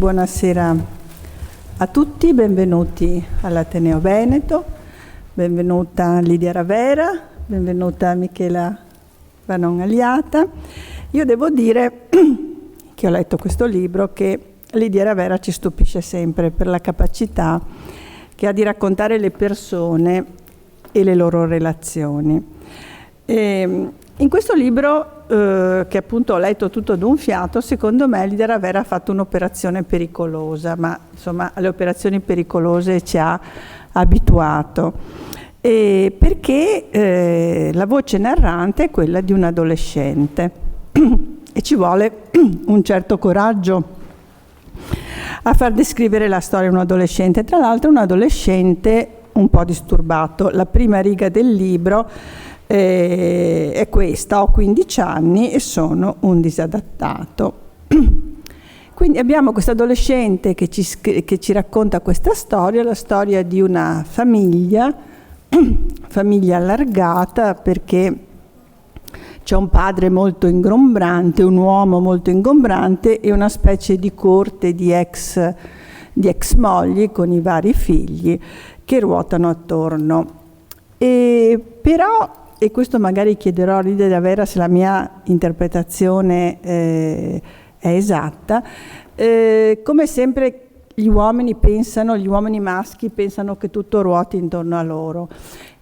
Buonasera a tutti, benvenuti all'Ateneo Veneto, benvenuta Lidia Ravera, benvenuta Michela Vanon Aliata. Io devo dire che ho letto questo libro che Lidia Ravera ci stupisce sempre per la capacità che ha di raccontare le persone e le loro relazioni. In questo libro, che appunto ho letto tutto d'un fiato, secondo me Lidia Ravera ha fatto un'operazione pericolosa, ma insomma alle operazioni pericolose ci ha abituato, perché la voce narrante è quella di un adolescente e ci vuole un certo coraggio a far descrivere la storia di un adolescente, tra l'altro un adolescente un po' disturbato. La prima riga del libro è questa: ho 15 anni e sono un disadattato. Quindi abbiamo questo adolescente che ci racconta questa storia, la storia di una famiglia allargata, perché c'è un padre molto ingombrante, un uomo molto ingombrante e una specie di corte di ex mogli con i vari figli che ruotano attorno. Però, e questo magari chiederò a Lidia Ravera se la mia interpretazione è esatta, come sempre gli uomini maschi pensano che tutto ruoti intorno a loro.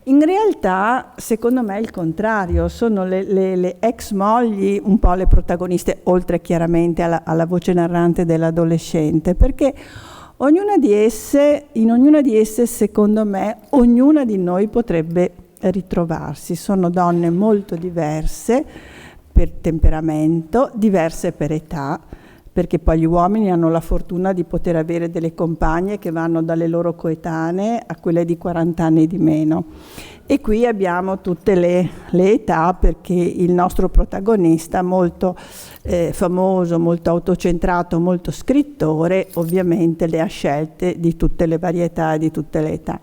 In realtà, secondo me, è il contrario, sono le ex mogli un po' le protagoniste, oltre chiaramente alla voce narrante dell'adolescente, perché in ognuna di esse, secondo me, ognuna di noi potrebbe ritrovarsi. Sono donne molto diverse per temperamento, diverse per età, perché poi gli uomini hanno la fortuna di poter avere delle compagne che vanno dalle loro coetanee a quelle di 40 anni di meno. E qui abbiamo tutte le età, perché il nostro protagonista, molto famoso, molto autocentrato, molto scrittore, ovviamente le ha scelte di tutte le varietà e di tutte le età.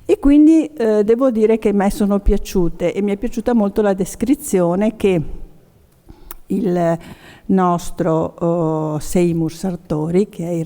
E quindi devo dire che a me sono piaciute, e mi è piaciuta molto la descrizione che il nostro Seymour Sartori, che è il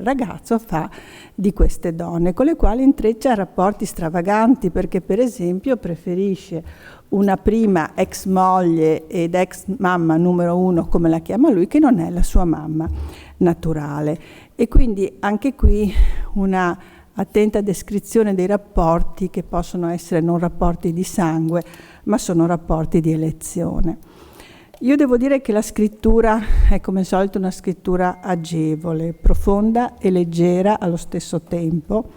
ragazzo, fa di queste donne, con le quali intreccia rapporti stravaganti, perché per esempio preferisce una prima ex moglie ed ex mamma numero 1, come la chiama lui, che non è la sua mamma naturale. E quindi anche qui una attenta descrizione dei rapporti che possono essere non rapporti di sangue, ma sono rapporti di elezione. Io devo dire che la scrittura è come al solito una scrittura agevole, profonda e leggera allo stesso tempo,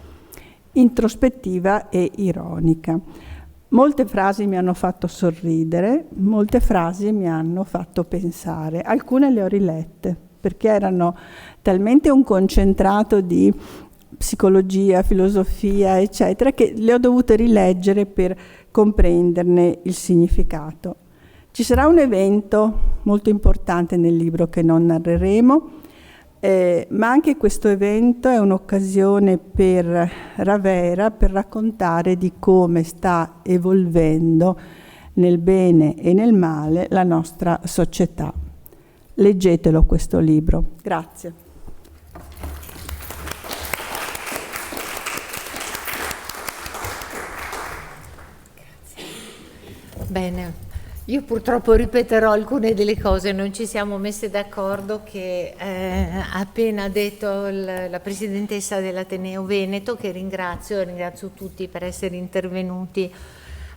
introspettiva e ironica. Molte frasi mi hanno fatto sorridere, molte frasi mi hanno fatto pensare. Alcune le ho rilette, perché erano talmente un concentrato di psicologia, filosofia, eccetera, che le ho dovute rileggere per comprenderne il significato. Ci sarà un evento molto importante nel libro che non narreremo, ma anche questo evento è un'occasione per Ravera per raccontare di come sta evolvendo nel bene e nel male la nostra società. Leggetelo questo libro. Grazie. Bene. Io purtroppo ripeterò alcune delle cose, non ci siamo messe d'accordo, che ha appena detto la presidentessa dell'Ateneo Veneto, che ringrazio tutti per essere intervenuti.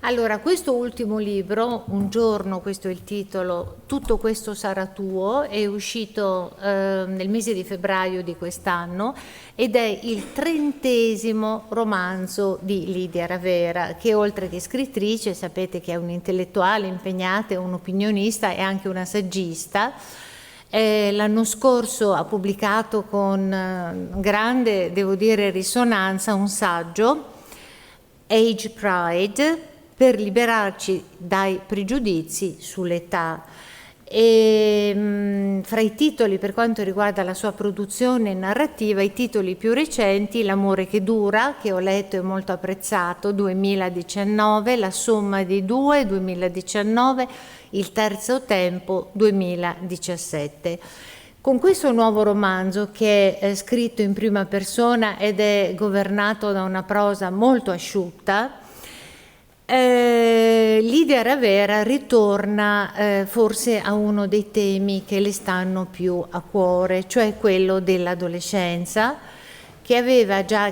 Allora, questo ultimo libro, Un giorno, questo è il titolo, Tutto questo sarà tuo, è uscito nel mese di febbraio di quest'anno ed è il 30° romanzo di Lidia Ravera, che oltre che scrittrice, sapete che è un'intellettuale impegnata, è un'opinionista e anche una saggista. L'anno scorso ha pubblicato con grande, devo dire, risonanza un saggio, Age Pride, per liberarci dai pregiudizi sull'età. E fra i titoli, per quanto riguarda la sua produzione narrativa, i titoli più recenti: L'amore che dura, che ho letto e molto apprezzato, 2019, La somma dei due, 2019, Il terzo tempo, 2017. Con questo nuovo romanzo, che è scritto in prima persona ed è governato da una prosa molto asciutta, Lidia Ravera ritorna forse a uno dei temi che le stanno più a cuore, cioè quello dell'adolescenza, che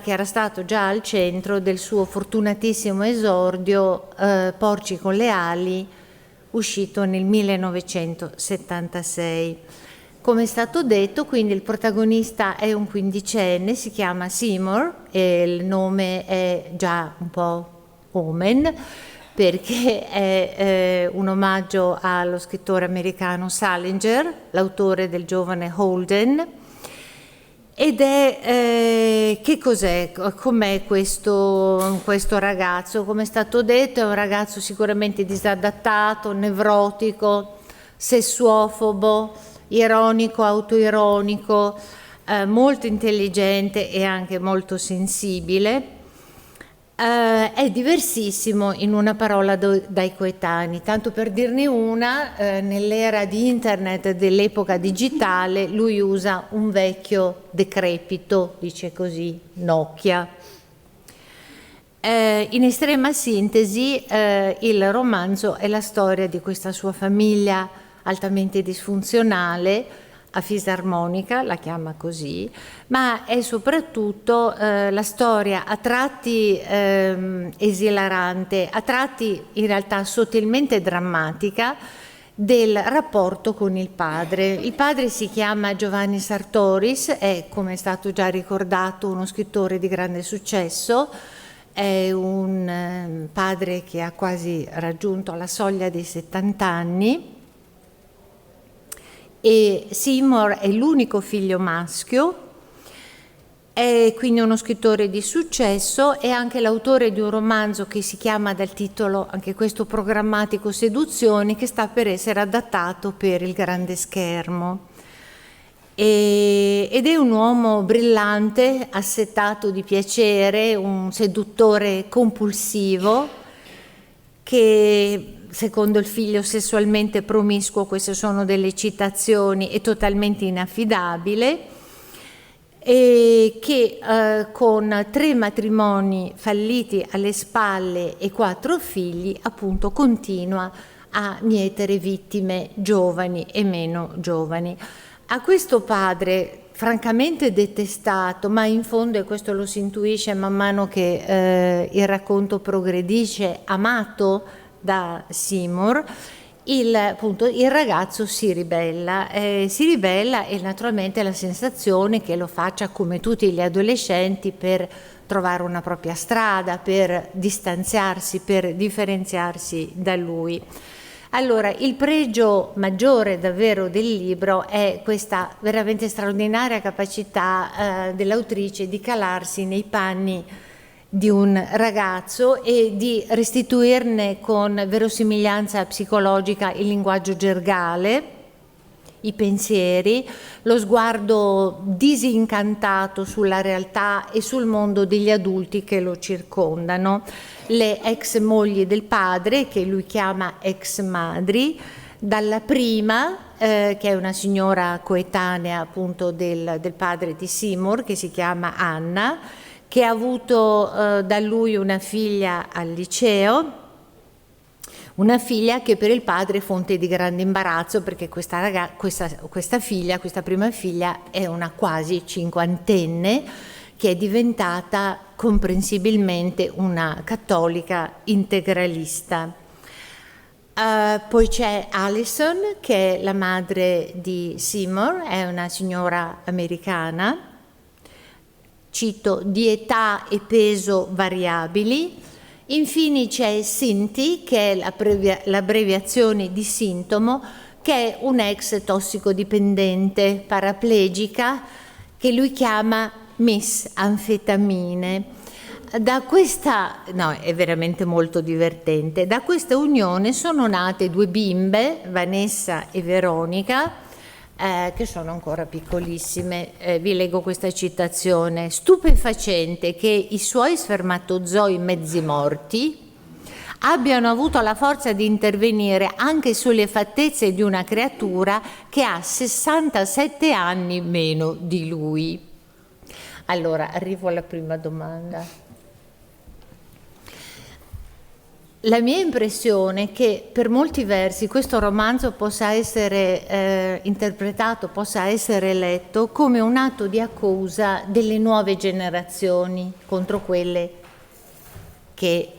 era stato già al centro del suo fortunatissimo esordio Porci con le ali, uscito nel 1976. Come è stato detto, quindi il protagonista è un quindicenne, si chiama Seymour e il nome è già un po' omen, perché è un omaggio allo scrittore americano Salinger, l'autore del giovane Holden. Ed è, che cos'è? Com'è questo ragazzo? Come è stato detto, è un ragazzo sicuramente disadattato, nevrotico, sessuofobo, ironico, autoironico, molto intelligente e anche molto sensibile. È diversissimo, in una parola, dai coetanei. Tanto per dirne una, nell'era di internet dell'epoca digitale lui usa un vecchio decrepito, dice così, Nokia. In estrema sintesi, il romanzo è la storia di questa sua famiglia altamente disfunzionale, a fisarmonica, la chiama così, ma è soprattutto la storia a tratti esilarante, a tratti in realtà sottilmente drammatica, del rapporto con il padre. Il padre si chiama Giovanni Sartoris, è, come è stato già ricordato, uno scrittore di grande successo, è un padre che ha quasi raggiunto la soglia dei 70 anni, e Seymour è l'unico figlio maschio, è quindi uno scrittore di successo, è anche l'autore di un romanzo che si chiama, dal titolo anche questo programmatico, Seduzioni, che sta per essere adattato per il grande schermo. Ed è un uomo brillante, assetato di piacere, un seduttore compulsivo che, secondo il figlio, sessualmente promiscuo, queste sono delle citazioni, è totalmente inaffidabile, e che con 3 matrimoni falliti alle spalle e 4 figli, appunto, continua a mietere vittime giovani e meno giovani. A questo padre francamente detestato, ma in fondo, e questo lo si intuisce man mano che il racconto progredisce, amato da Seymour, il ragazzo si ribella e naturalmente la sensazione che lo faccia, come tutti gli adolescenti, per trovare una propria strada, per distanziarsi, per differenziarsi da lui. Allora, il pregio maggiore davvero del libro è questa veramente straordinaria capacità dell'autrice di calarsi nei panni di un ragazzo e di restituirne con verosimiglianza psicologica il linguaggio gergale, i pensieri, lo sguardo disincantato sulla realtà e sul mondo degli adulti che lo circondano, le ex mogli del padre, che lui chiama ex madri, dalla prima, che è una signora coetanea appunto del padre di Seymour, che si chiama Anna, che ha avuto da lui una figlia al liceo, una figlia che per il padre è fonte di grande imbarazzo, perché questa prima figlia è una quasi cinquantenne che è diventata comprensibilmente una cattolica integralista. Poi c'è Allison, che è la madre di Seymour, è una signora americana, cito, di età e peso variabili. Infine c'è Cinti, che è l'abbreviazione di sintomo, che è un ex tossicodipendente paraplegica che lui chiama Miss Anfetamine. È veramente molto divertente. Da questa unione sono nate 2 bimbe, Vanessa e Veronica, che sono ancora piccolissime. Vi leggo questa citazione: stupefacente che i suoi spermatozoi mezzi morti abbiano avuto la forza di intervenire anche sulle fattezze di una creatura che ha 67 anni meno di lui. Allora, arrivo alla prima domanda. La mia impressione è che per molti versi questo romanzo possa essere interpretato, possa essere letto come un atto di accusa delle nuove generazioni contro quelle che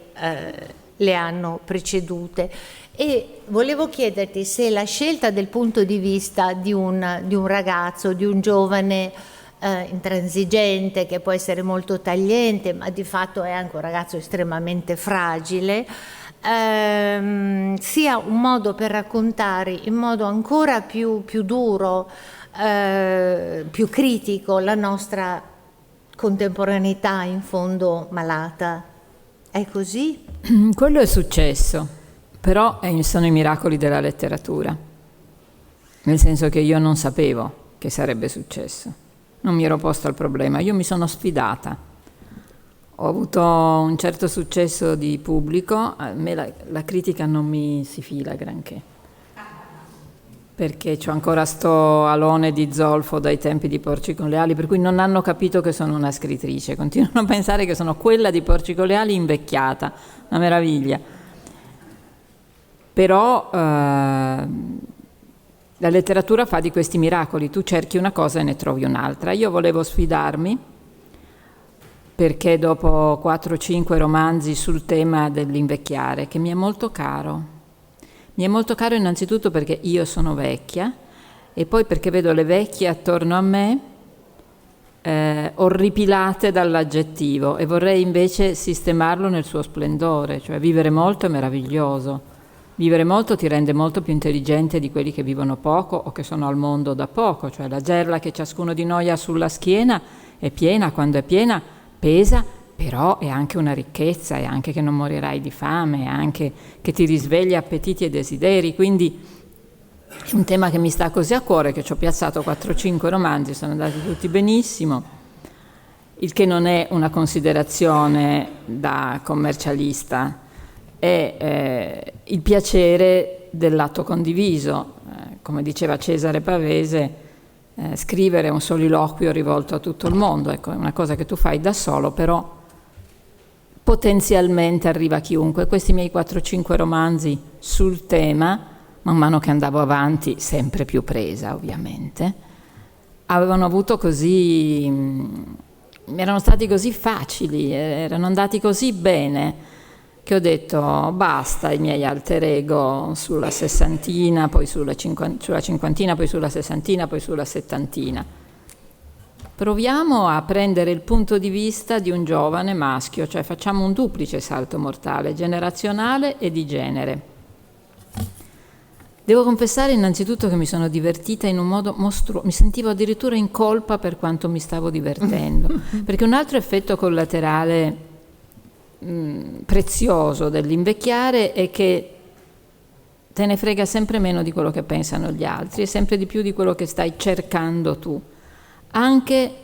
le hanno precedute. E volevo chiederti se la scelta del punto di vista di un ragazzo, di un giovane intransigente, che può essere molto tagliente, ma di fatto è anche un ragazzo estremamente fragile, sia un modo per raccontare in modo ancora più duro, più critico, la nostra contemporaneità in fondo malata. È così? Quello è successo, però sono i miracoli della letteratura, nel senso che io non sapevo che sarebbe successo. Non mi ero posto al problema, io mi sono sfidata. Ho avuto un certo successo di pubblico, a me la critica non mi si fila granché, perché c'ho ancora sto alone di zolfo dai tempi di Porci con le ali, per cui non hanno capito che sono una scrittrice, continuano a pensare che sono quella di Porci con le ali invecchiata, una meraviglia. Però la letteratura fa di questi miracoli, tu cerchi una cosa e ne trovi un'altra. Io volevo sfidarmi perché dopo 4-5 romanzi sul tema dell'invecchiare, che mi è molto caro innanzitutto perché io sono vecchia e poi perché vedo le vecchie attorno a me orripilate dall'aggettivo e vorrei invece sistemarlo nel suo splendore, cioè vivere molto è meraviglioso. Vivere molto ti rende molto più intelligente di quelli che vivono poco o che sono al mondo da poco, cioè la gerla che ciascuno di noi ha sulla schiena è piena, quando è piena pesa, però è anche una ricchezza, è anche che non morirai di fame, è anche che ti risveglia appetiti e desideri, quindi è un tema che mi sta così a cuore che ci ho piazzato 4-5 romanzi, sono andati tutti benissimo, il che non è una considerazione da commercialista, è il piacere dell'atto condiviso. Come diceva Cesare Pavese, scrivere un soliloquio rivolto a tutto il mondo, ecco, è una cosa che tu fai da solo, però potenzialmente arriva a chiunque. Questi miei 4-5 romanzi sul tema, man mano che andavo avanti, sempre più presa ovviamente, avevano avuto così, erano stati così facili, erano andati così bene, che ho detto basta i miei alter ego sulla sessantina, poi sulla cinquantina, poi sulla sessantina, poi sulla settantina. Proviamo a prendere il punto di vista di un giovane maschio, cioè facciamo un duplice salto mortale, generazionale e di genere. Devo confessare innanzitutto che mi sono divertita in un modo mostruoso, mi sentivo addirittura in colpa per quanto mi stavo divertendo, perché un altro effetto collaterale prezioso dell'invecchiare è che te ne frega sempre meno di quello che pensano gli altri e sempre di più di quello che stai cercando tu, anche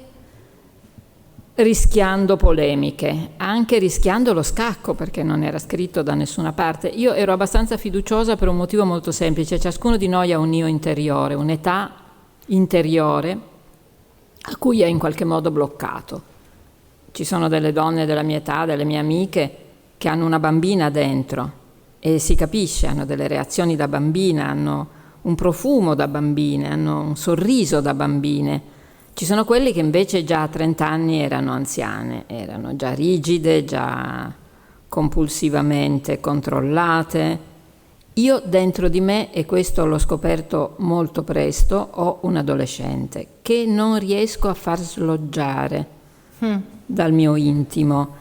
rischiando polemiche, anche rischiando lo scacco, perché non era scritto da nessuna parte. Io ero abbastanza fiduciosa per un motivo molto semplice: ciascuno di noi ha un io interiore, un'età interiore a cui è in qualche modo bloccato. Ci sono delle donne della mia età, delle mie amiche, che hanno una bambina dentro e si capisce, hanno delle reazioni da bambina, hanno un profumo da bambine, hanno un sorriso da bambine. Ci sono quelli che invece già a 30 anni erano anziane, erano già rigide, già compulsivamente controllate. Io dentro di me, e questo l'ho scoperto molto presto, ho un adolescente che non riesco a far sloggiare dal mio intimo,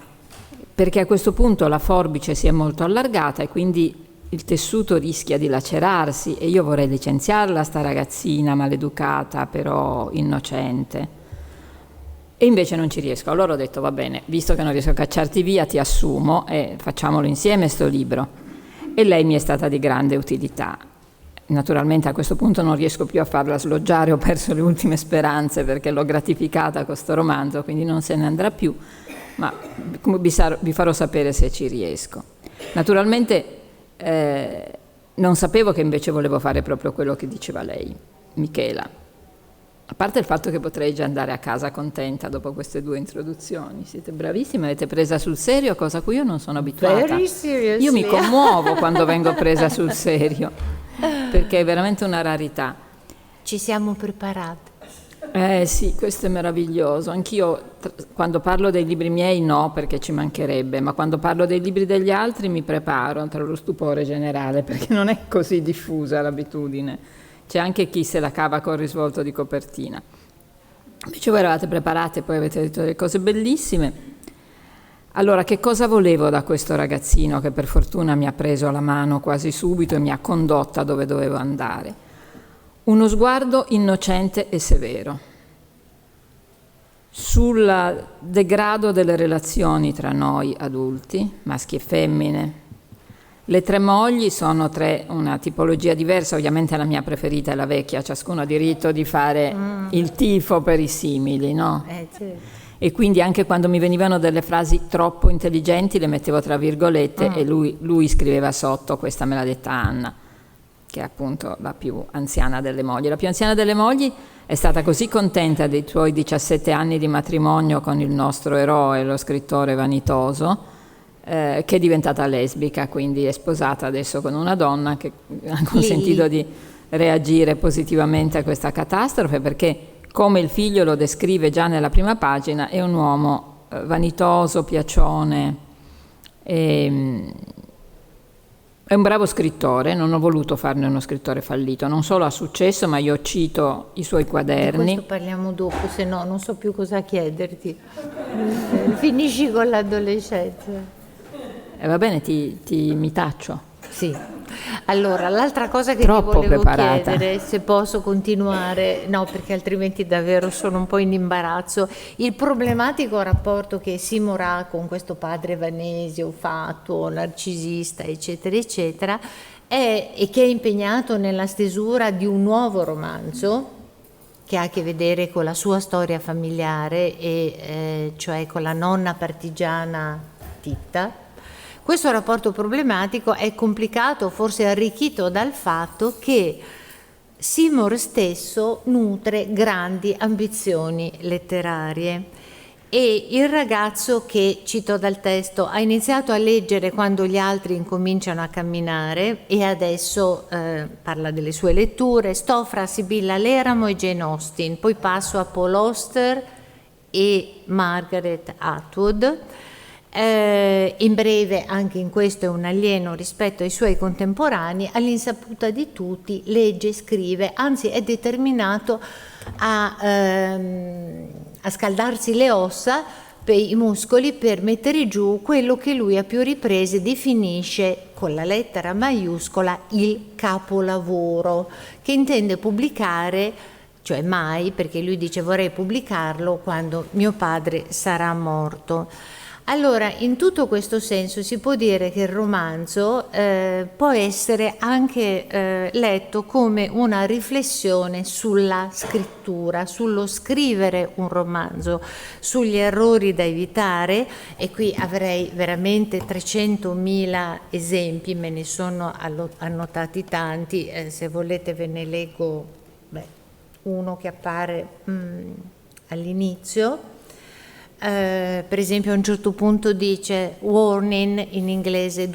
perché a questo punto la forbice si è molto allargata e quindi il tessuto rischia di lacerarsi e io vorrei licenziarla, sta ragazzina maleducata però innocente, e invece non ci riesco. Allora ho detto va bene, visto che non riesco a cacciarti via, ti assumo e facciamolo insieme sto libro. E lei mi è stata di grande utilità. Naturalmente a questo punto non riesco più a farla sloggiare, ho perso le ultime speranze perché l'ho gratificata con sto romanzo, quindi non se ne andrà più, ma vi farò sapere se ci riesco. Naturalmente non sapevo che invece volevo fare proprio quello che diceva lei, Michela. A parte il fatto che potrei già andare a casa contenta dopo queste 2 introduzioni. Siete bravissime, avete presa sul serio, cosa a cui io non sono abituata. Io mi commuovo quando vengo presa sul serio, perché è veramente una rarità. Ci siamo preparate. Sì, questo è meraviglioso. Anch'io quando parlo dei libri miei no, perché ci mancherebbe, ma quando parlo dei libri degli altri mi preparo tra lo stupore generale, perché non è così diffusa l'abitudine. C'è anche chi se la cava col risvolto di copertina. Invece voi eravate preparate, poi avete detto delle cose bellissime. Allora, che cosa volevo da questo ragazzino che per fortuna mi ha preso la mano quasi subito e mi ha condotta dove dovevo andare? Uno sguardo innocente e severo sul degrado delle relazioni tra noi adulti, maschi e femmine. Le 3 mogli sono una tipologia diversa, ovviamente la mia preferita è la vecchia, ciascuno ha diritto di fare il tifo per i simili, no? Certo. E quindi anche quando mi venivano delle frasi troppo intelligenti le mettevo tra virgolette e lui scriveva sotto: questa me l'ha detta Anna, che è appunto la più anziana delle mogli. La più anziana delle mogli è stata così contenta dei suoi 17 anni di matrimonio con il nostro eroe, lo scrittore vanitoso, che è diventata lesbica, quindi è sposata adesso con una donna che ha consentito di reagire positivamente a questa catastrofe, perché, come il figlio lo descrive già nella prima pagina, è un uomo vanitoso, piacione, è un bravo scrittore. Non ho voluto farne uno scrittore fallito, non solo ha successo, ma io cito i suoi quaderni. Di questo parliamo dopo, se no non so più cosa chiederti. Finisci con l'adolescenza. Va bene, mi taccio. Sì. Allora, l'altra cosa che Troppo ti volevo preparata. chiedere, se posso continuare, no, perché altrimenti davvero sono un po' in imbarazzo, il problematico rapporto che Seymour ha con questo padre vanesio, fatuo, narcisista, eccetera, eccetera, e che è impegnato nella stesura di un nuovo romanzo che ha a che vedere con la sua storia familiare, e cioè con la nonna partigiana Titta. Questo rapporto problematico è complicato, forse arricchito dal fatto che Seymour stesso nutre grandi ambizioni letterarie, e il ragazzo, che, cito dal testo, ha iniziato a leggere quando gli altri incominciano a camminare, e adesso parla delle sue letture: sto fra Sibilla Leramo e Jane Austen, poi passo a Paul Auster e Margaret Atwood. In breve, anche in questo è un alieno rispetto ai suoi contemporanei. All'insaputa di tutti legge, scrive, anzi è determinato a scaldarsi le ossa, i muscoli, per mettere giù quello che lui a più riprese definisce con la lettera maiuscola il capolavoro, che intende pubblicare, cioè mai, perché lui dice vorrei pubblicarlo quando mio padre sarà morto. Allora, in tutto questo senso si può dire che il romanzo può essere anche letto come una riflessione sulla scrittura, sullo scrivere un romanzo, sugli errori da evitare, e qui avrei veramente 300.000 esempi, me ne sono annotati tanti, se volete ve ne leggo uno che appare all'inizio. Per esempio a un certo punto dice warning, in inglese, :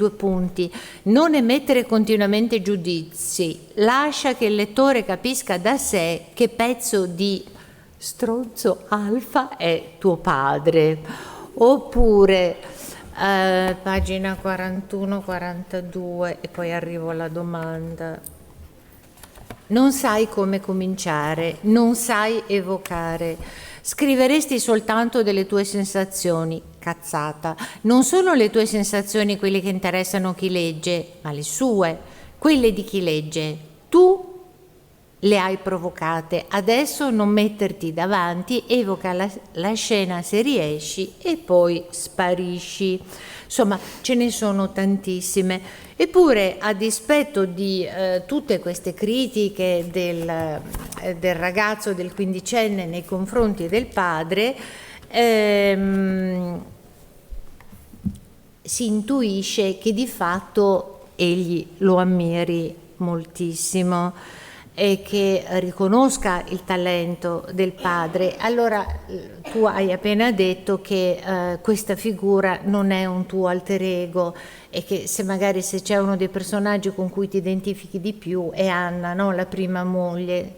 non emettere continuamente giudizi, lascia che il lettore capisca da sé che pezzo di stronzo alfa è tuo padre. Oppure pagina 41-42, e poi arrivo alla domanda: non sai come cominciare, non sai evocare. Scriveresti soltanto delle tue sensazioni, cazzata. Non sono le tue sensazioni quelle che interessano chi legge, ma le sue, quelle di chi legge. Tu le hai provocate, adesso non metterti davanti, evoca la scena se riesci e poi sparisci. Insomma, ce ne sono tantissime. Eppure, a dispetto di tutte queste critiche del ragazzo, del quindicenne, nei confronti del padre, si intuisce che di fatto egli lo ammiri moltissimo e che riconosca il talento del padre. Allora tu hai appena detto che questa figura non è un tuo alter ego e che magari se c'è uno dei personaggi con cui ti identifichi di più è Anna, no? La prima moglie,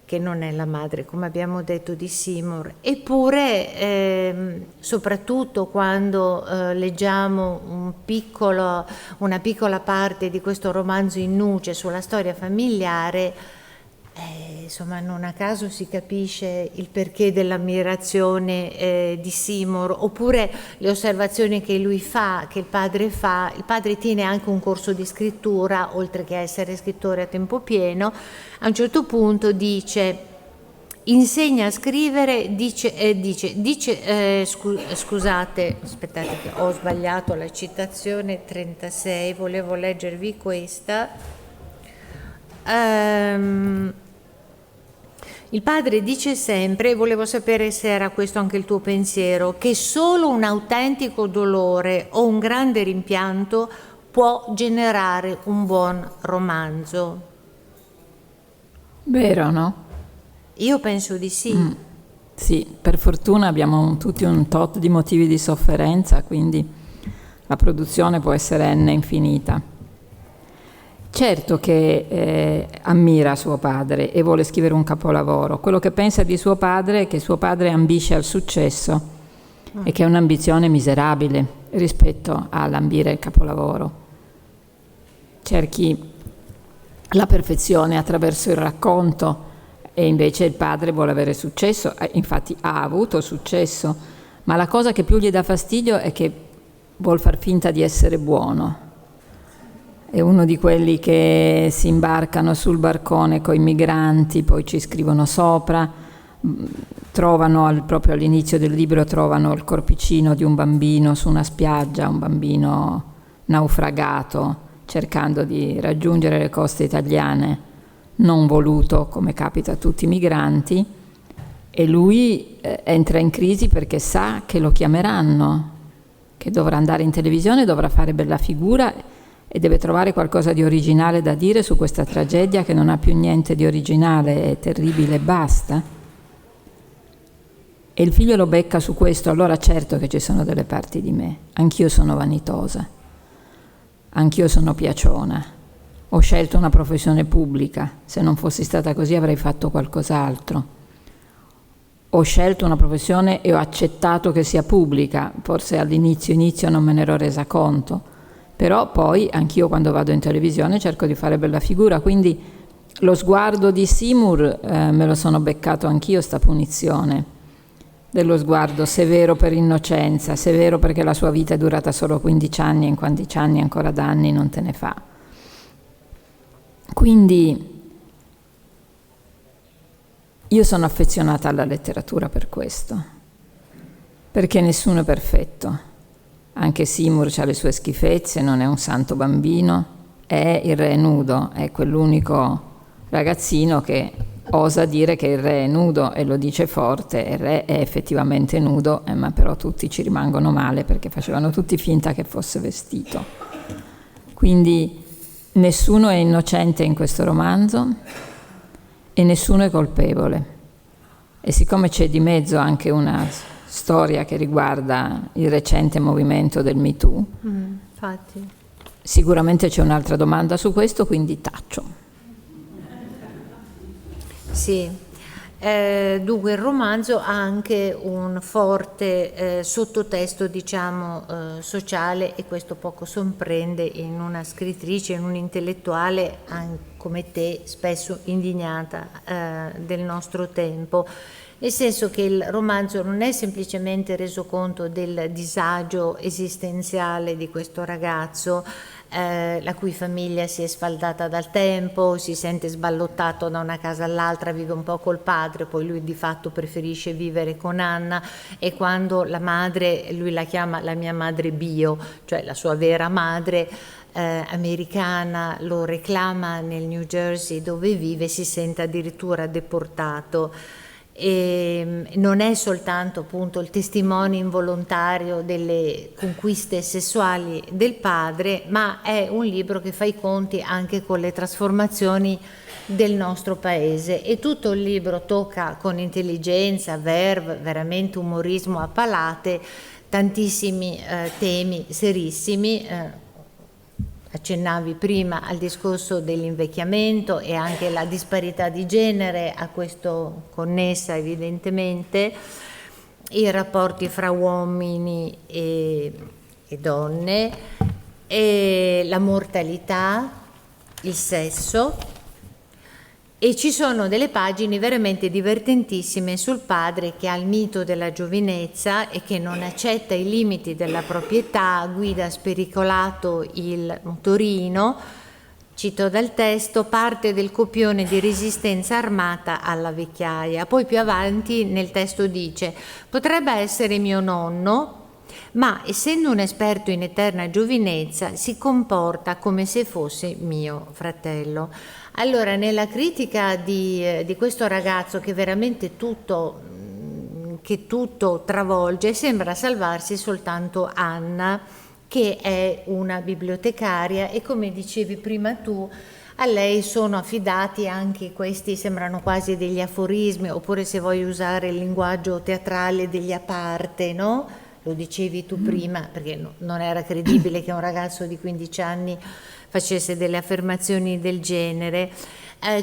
che non è la madre, come abbiamo detto, di Seymour. Eppure, soprattutto quando leggiamo una piccola parte di questo romanzo in nuce sulla storia familiare, insomma, non a caso si capisce il perché dell'ammirazione di Seymour, oppure le osservazioni che lui fa, che il padre fa. Il padre tiene anche un corso di scrittura, oltre che essere scrittore a tempo pieno. A un certo punto insegna a scrivere, scusate, aspettate che ho sbagliato la citazione 36, volevo leggervi questa. Il padre dice sempre, volevo sapere se era questo anche il tuo pensiero, che solo un autentico dolore o un grande rimpianto può generare un buon romanzo. Vero, no? Io penso di sì. Sì, per fortuna abbiamo tutti un tot di motivi di sofferenza, quindi la produzione può essere n infinita. Certo che ammira suo padre e vuole scrivere un capolavoro. Quello che pensa di suo padre è che suo padre ambisce al successo e che è un'ambizione miserabile rispetto all'ambire il capolavoro. Cerchi la perfezione attraverso il racconto e invece il padre vuole avere successo, infatti ha avuto successo, ma la cosa che più gli dà fastidio è che vuol far finta di essere buono. È uno di quelli che si imbarcano sul barcone coi migranti, poi ci scrivono sopra, trovano proprio all'inizio del libro trovano il corpicino di un bambino su una spiaggia, un bambino naufragato, cercando di raggiungere le coste italiane, non voluto come capita a tutti i migranti, e lui entra in crisi perché sa che lo chiameranno, che dovrà andare in televisione, dovrà fare bella figura e deve trovare qualcosa di originale da dire su questa tragedia che non ha più niente di originale, è terribile e basta. E il figlio lo becca su questo. Allora certo che ci sono delle parti di me, anch'io sono vanitosa, anch'io sono piaciona, ho scelto una professione pubblica, se non fossi stata così avrei fatto qualcos'altro. Ho scelto una professione e ho accettato che sia pubblica, forse all'inizio non me ne ero resa conto, però poi anch'io quando vado in televisione cerco di fare bella figura, quindi lo sguardo di Seymour me lo sono beccato anch'io, sta punizione dello sguardo severo per innocenza, severo perché la sua vita è durata solo 15 anni e in 15 anni ancora danni non te ne fa. Quindi io sono affezionata alla letteratura per questo, perché nessuno è perfetto. Anche Seymour ha le sue schifezze, non è un santo bambino, è il re nudo, è quell'unico ragazzino che osa dire che il re è nudo e lo dice forte, il re è effettivamente nudo, ma però tutti ci rimangono male perché facevano tutti finta che fosse vestito. Quindi nessuno è innocente in questo romanzo e nessuno è colpevole. E siccome c'è di mezzo anche una storia che riguarda il recente movimento del Me Too, Infatti. Sicuramente c'è un'altra domanda su questo, quindi taccio. Sì, dunque il romanzo ha anche un forte sottotesto, diciamo, sociale, e questo poco sorprende in una scrittrice, in un'intellettuale come te, spesso indignata del nostro tempo. Nel senso che il romanzo non è semplicemente reso conto del disagio esistenziale di questo ragazzo, la cui famiglia si è sfaldata dal tempo, si sente sballottato da una casa all'altra, vive un po' col padre, poi lui di fatto preferisce vivere con Anna, e quando la madre, lui la chiama la mia madre bio, cioè la sua vera madre, americana, lo reclama nel New Jersey dove vive, si sente addirittura deportato. E non è soltanto appunto il testimone involontario delle conquiste sessuali del padre, ma è un libro che fa i conti anche con le trasformazioni del nostro paese, e tutto il libro tocca con intelligenza, verve, veramente umorismo a palate, tantissimi temi serissimi. Accennavi prima al discorso dell'invecchiamento e anche la disparità di genere, a questo connessa evidentemente, i rapporti fra uomini e donne, e la mortalità, il sesso. E ci sono delle pagine veramente divertentissime sul padre che ha il mito della giovinezza e che non accetta i limiti della proprietà, guida spericolato il motorino. Cito dal testo parte del copione di resistenza armata alla vecchiaia. Poi più avanti nel testo dice: potrebbe essere mio nonno, ma essendo un esperto in eterna giovinezza si comporta come se fosse mio fratello. Allora, nella critica di questo ragazzo che veramente tutto travolge, sembra salvarsi soltanto Anna, che è una bibliotecaria, e come dicevi prima tu, a lei sono affidati anche questi, sembrano quasi degli aforismi, oppure, se vuoi usare il linguaggio teatrale, degli aparte, no? Lo dicevi tu prima, perché non era credibile che un ragazzo di 15 anni facesse delle affermazioni del genere.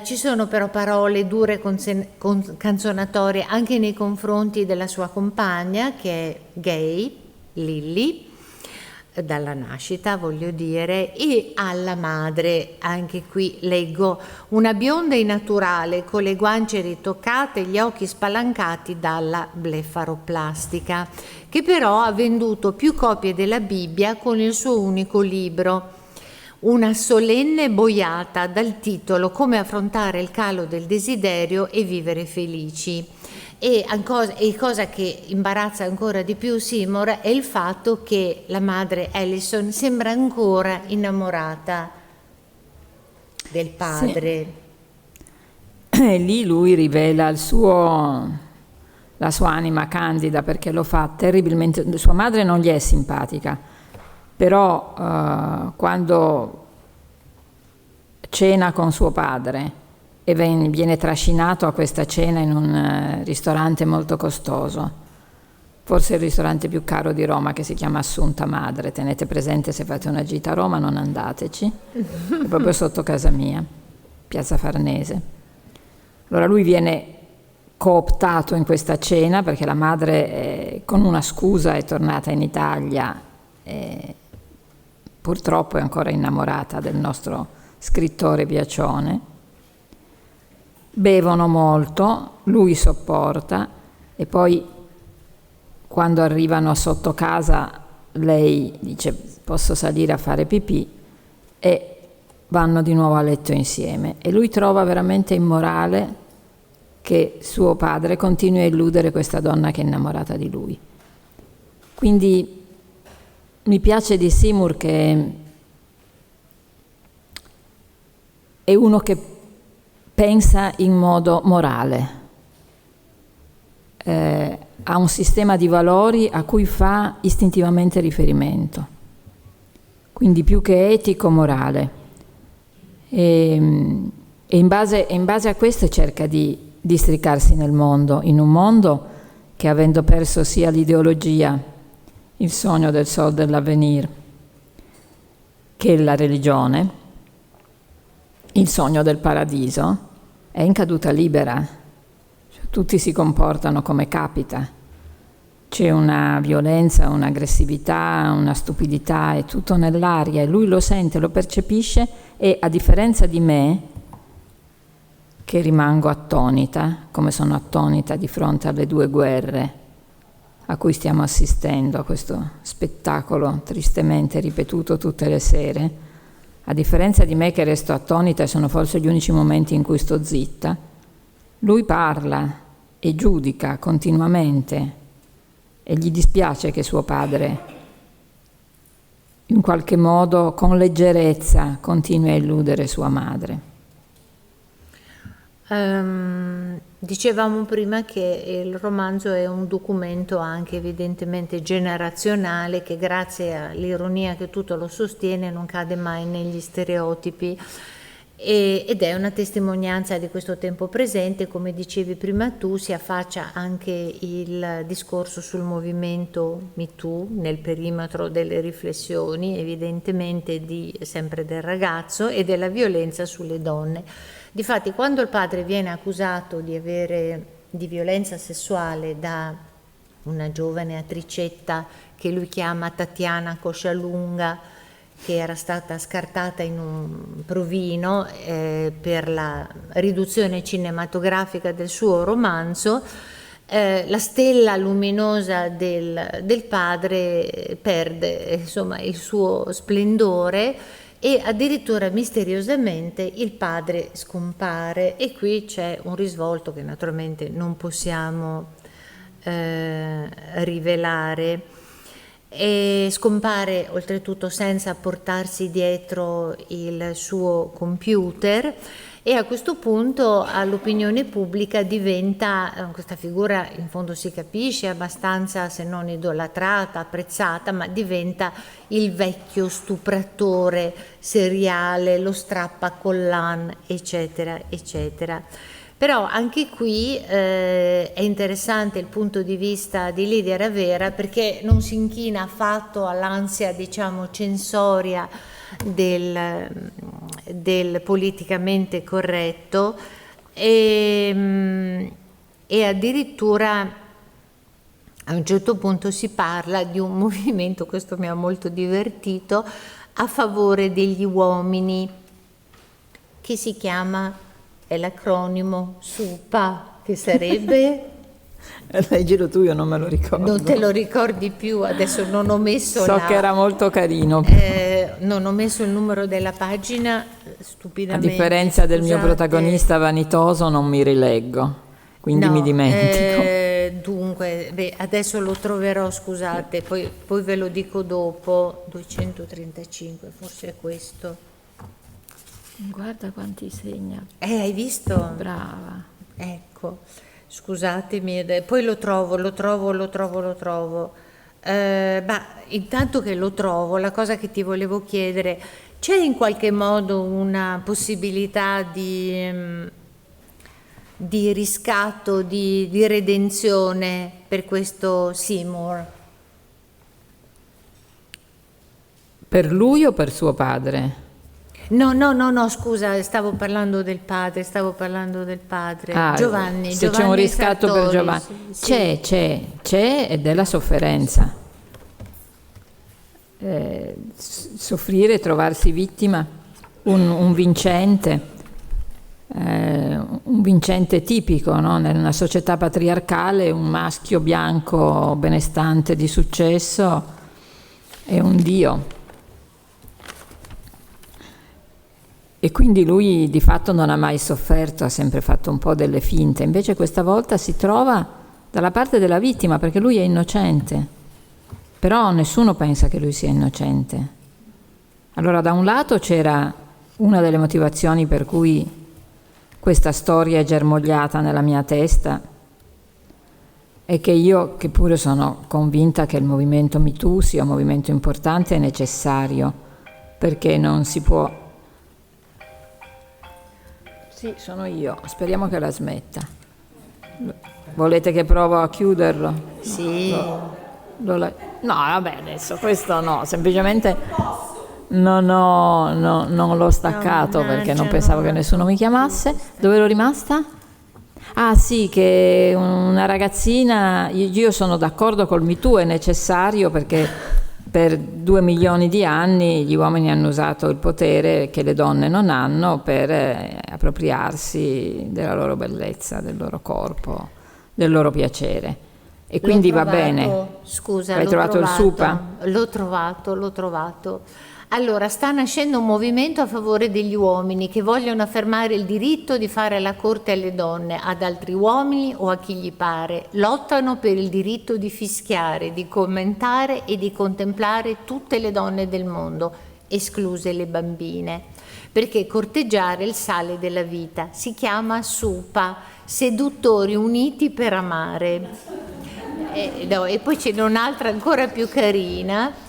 Ci sono però parole dure, canzonatorie anche nei confronti della sua compagna, che è gay, Lily, dalla nascita voglio dire, e alla madre. Anche qui leggo: una bionda innaturale con le guance ritoccate e gli occhi spalancati dalla blefaroplastica, che però ha venduto più copie della Bibbia con il suo unico libro. Una solenne boiata dal titolo Come affrontare il calo del desiderio e vivere felici. E cosa che imbarazza ancora di più Seymour è il fatto che la madre Allison sembra ancora innamorata del padre. Sì. E lì lui rivela la sua anima candida, perché lo fa terribilmente. Sua madre non gli è simpatica, però quando cena con suo padre e viene trascinato a questa cena in un ristorante molto costoso, forse il ristorante più caro di Roma, che si chiama Assunta Madre. Tenete presente, se fate una gita a Roma non andateci, è proprio sotto casa mia, Piazza Farnese. Allora lui viene cooptato in questa cena perché la madre con una scusa è tornata in Italia e purtroppo è ancora innamorata del nostro scrittore Piacione. Bevono molto, lui sopporta, e poi quando arrivano sotto casa lei dice: posso salire a fare pipì, e vanno di nuovo a letto insieme, e lui trova veramente immorale che suo padre continui a illudere questa donna che è innamorata di lui. Quindi mi piace di Seymour che è uno che pensa in modo morale, ha un sistema di valori a cui fa istintivamente riferimento, quindi più che etico, morale, e in base a questo cerca di districarsi nel mondo, in un mondo che, avendo perso sia l'ideologia, il sogno del sol dell'avvenir, che la religione, il sogno del paradiso, è in caduta libera. Cioè, tutti si comportano come capita, c'è una violenza, un'aggressività, una stupidità, è tutto nell'aria, e lui lo sente, lo percepisce, e a differenza di me, che rimango attonita, come sono attonita di fronte alle due guerre a cui stiamo assistendo, a questo spettacolo tristemente ripetuto tutte le sere, a differenza di me che resto attonita e sono forse gli unici momenti in cui sto zitta, lui parla e giudica continuamente, e gli dispiace che suo padre in qualche modo con leggerezza continui a illudere sua madre. Dicevamo prima che il romanzo è un documento anche evidentemente generazionale, che grazie all'ironia che tutto lo sostiene non cade mai negli stereotipi, ed è una testimonianza di questo tempo presente. Come dicevi prima tu, si affaccia anche il discorso sul movimento Me Too nel perimetro delle riflessioni, evidentemente sempre del ragazzo, e della violenza sulle donne. Difatti, quando il padre viene accusato di violenza sessuale da una giovane attricetta che lui chiama Tatiana Coscialunga, che era stata scartata in un provino per la riduzione cinematografica del suo romanzo, la stella luminosa del padre perde, insomma, il suo splendore, e addirittura misteriosamente il padre scompare, e qui c'è un risvolto che naturalmente non possiamo rivelare. E scompare oltretutto senza portarsi dietro il suo computer, e a questo punto all'opinione pubblica diventa questa figura, in fondo si capisce, abbastanza, se non idolatrata, apprezzata, ma diventa il vecchio stupratore seriale, lo strappacollan, eccetera, eccetera. Però anche qui è interessante il punto di vista di Lidia Ravera, perché non si inchina affatto all'ansia, diciamo, censoria del politicamente corretto, e addirittura a un certo punto si parla di un movimento, questo mi ha molto divertito, a favore degli uomini, che si chiama, è l'acronimo SUPA, che sarebbe... Leggilo tu, io non me lo ricordo. Non te lo ricordi più, adesso non ho messo che era molto carino. Non ho messo il numero della pagina, stupidamente. A differenza del mio protagonista vanitoso non mi rileggo, quindi mi dimentico. Dunque, adesso lo troverò, scusate, poi ve lo dico dopo. 235, forse è questo. Guarda quanti segna. Hai visto? Brava. Ecco, scusatemi, poi lo trovo. Intanto che lo trovo, la cosa che ti volevo chiedere, c'è in qualche modo una possibilità di riscatto, di redenzione per questo Seymour? Per lui o per suo padre? No, scusa, stavo parlando del padre. Giovanni. Se c'è un riscatto Sartori, per Giovanni. sì. C'è, ed è la sofferenza. Soffrire, trovarsi vittima, un vincente, tipico, no? In una società patriarcale, un maschio bianco benestante di successo è un dio. E quindi lui di fatto non ha mai sofferto, ha sempre fatto un po' delle finte. Invece questa volta si trova dalla parte della vittima, perché lui è innocente. Però nessuno pensa che lui sia innocente. Allora, da un lato c'era una delle motivazioni per cui questa storia è germogliata nella mia testa, è che io, che pure sono convinta che il movimento Me Too sia un movimento importante e necessario, perché non si può... Sì, sono io, speriamo che la smetta. Volete che provo a chiuderlo? Sì. No, vabbè, adesso questo no, semplicemente non l'ho staccato perché non pensavo che nessuno mi chiamasse. Dove ero rimasta? Ah sì, che una ragazzina, io sono d'accordo col Me Too, è necessario perché per 2 milioni di anni gli uomini hanno usato il potere che le donne non hanno per appropriarsi della loro bellezza, del loro corpo, del loro piacere. E quindi va bene. Scusa, hai trovato il SUPA? L'ho trovato. Allora, sta nascendo un movimento a favore degli uomini che vogliono affermare il diritto di fare la corte alle donne, ad altri uomini o a chi gli pare. Lottano per il diritto di fischiare, di commentare e di contemplare tutte le donne del mondo. escluse le bambine, perché corteggiare il sale della vita, si chiama SUPA, seduttori uniti per amare. E poi c'è un'altra ancora più carina.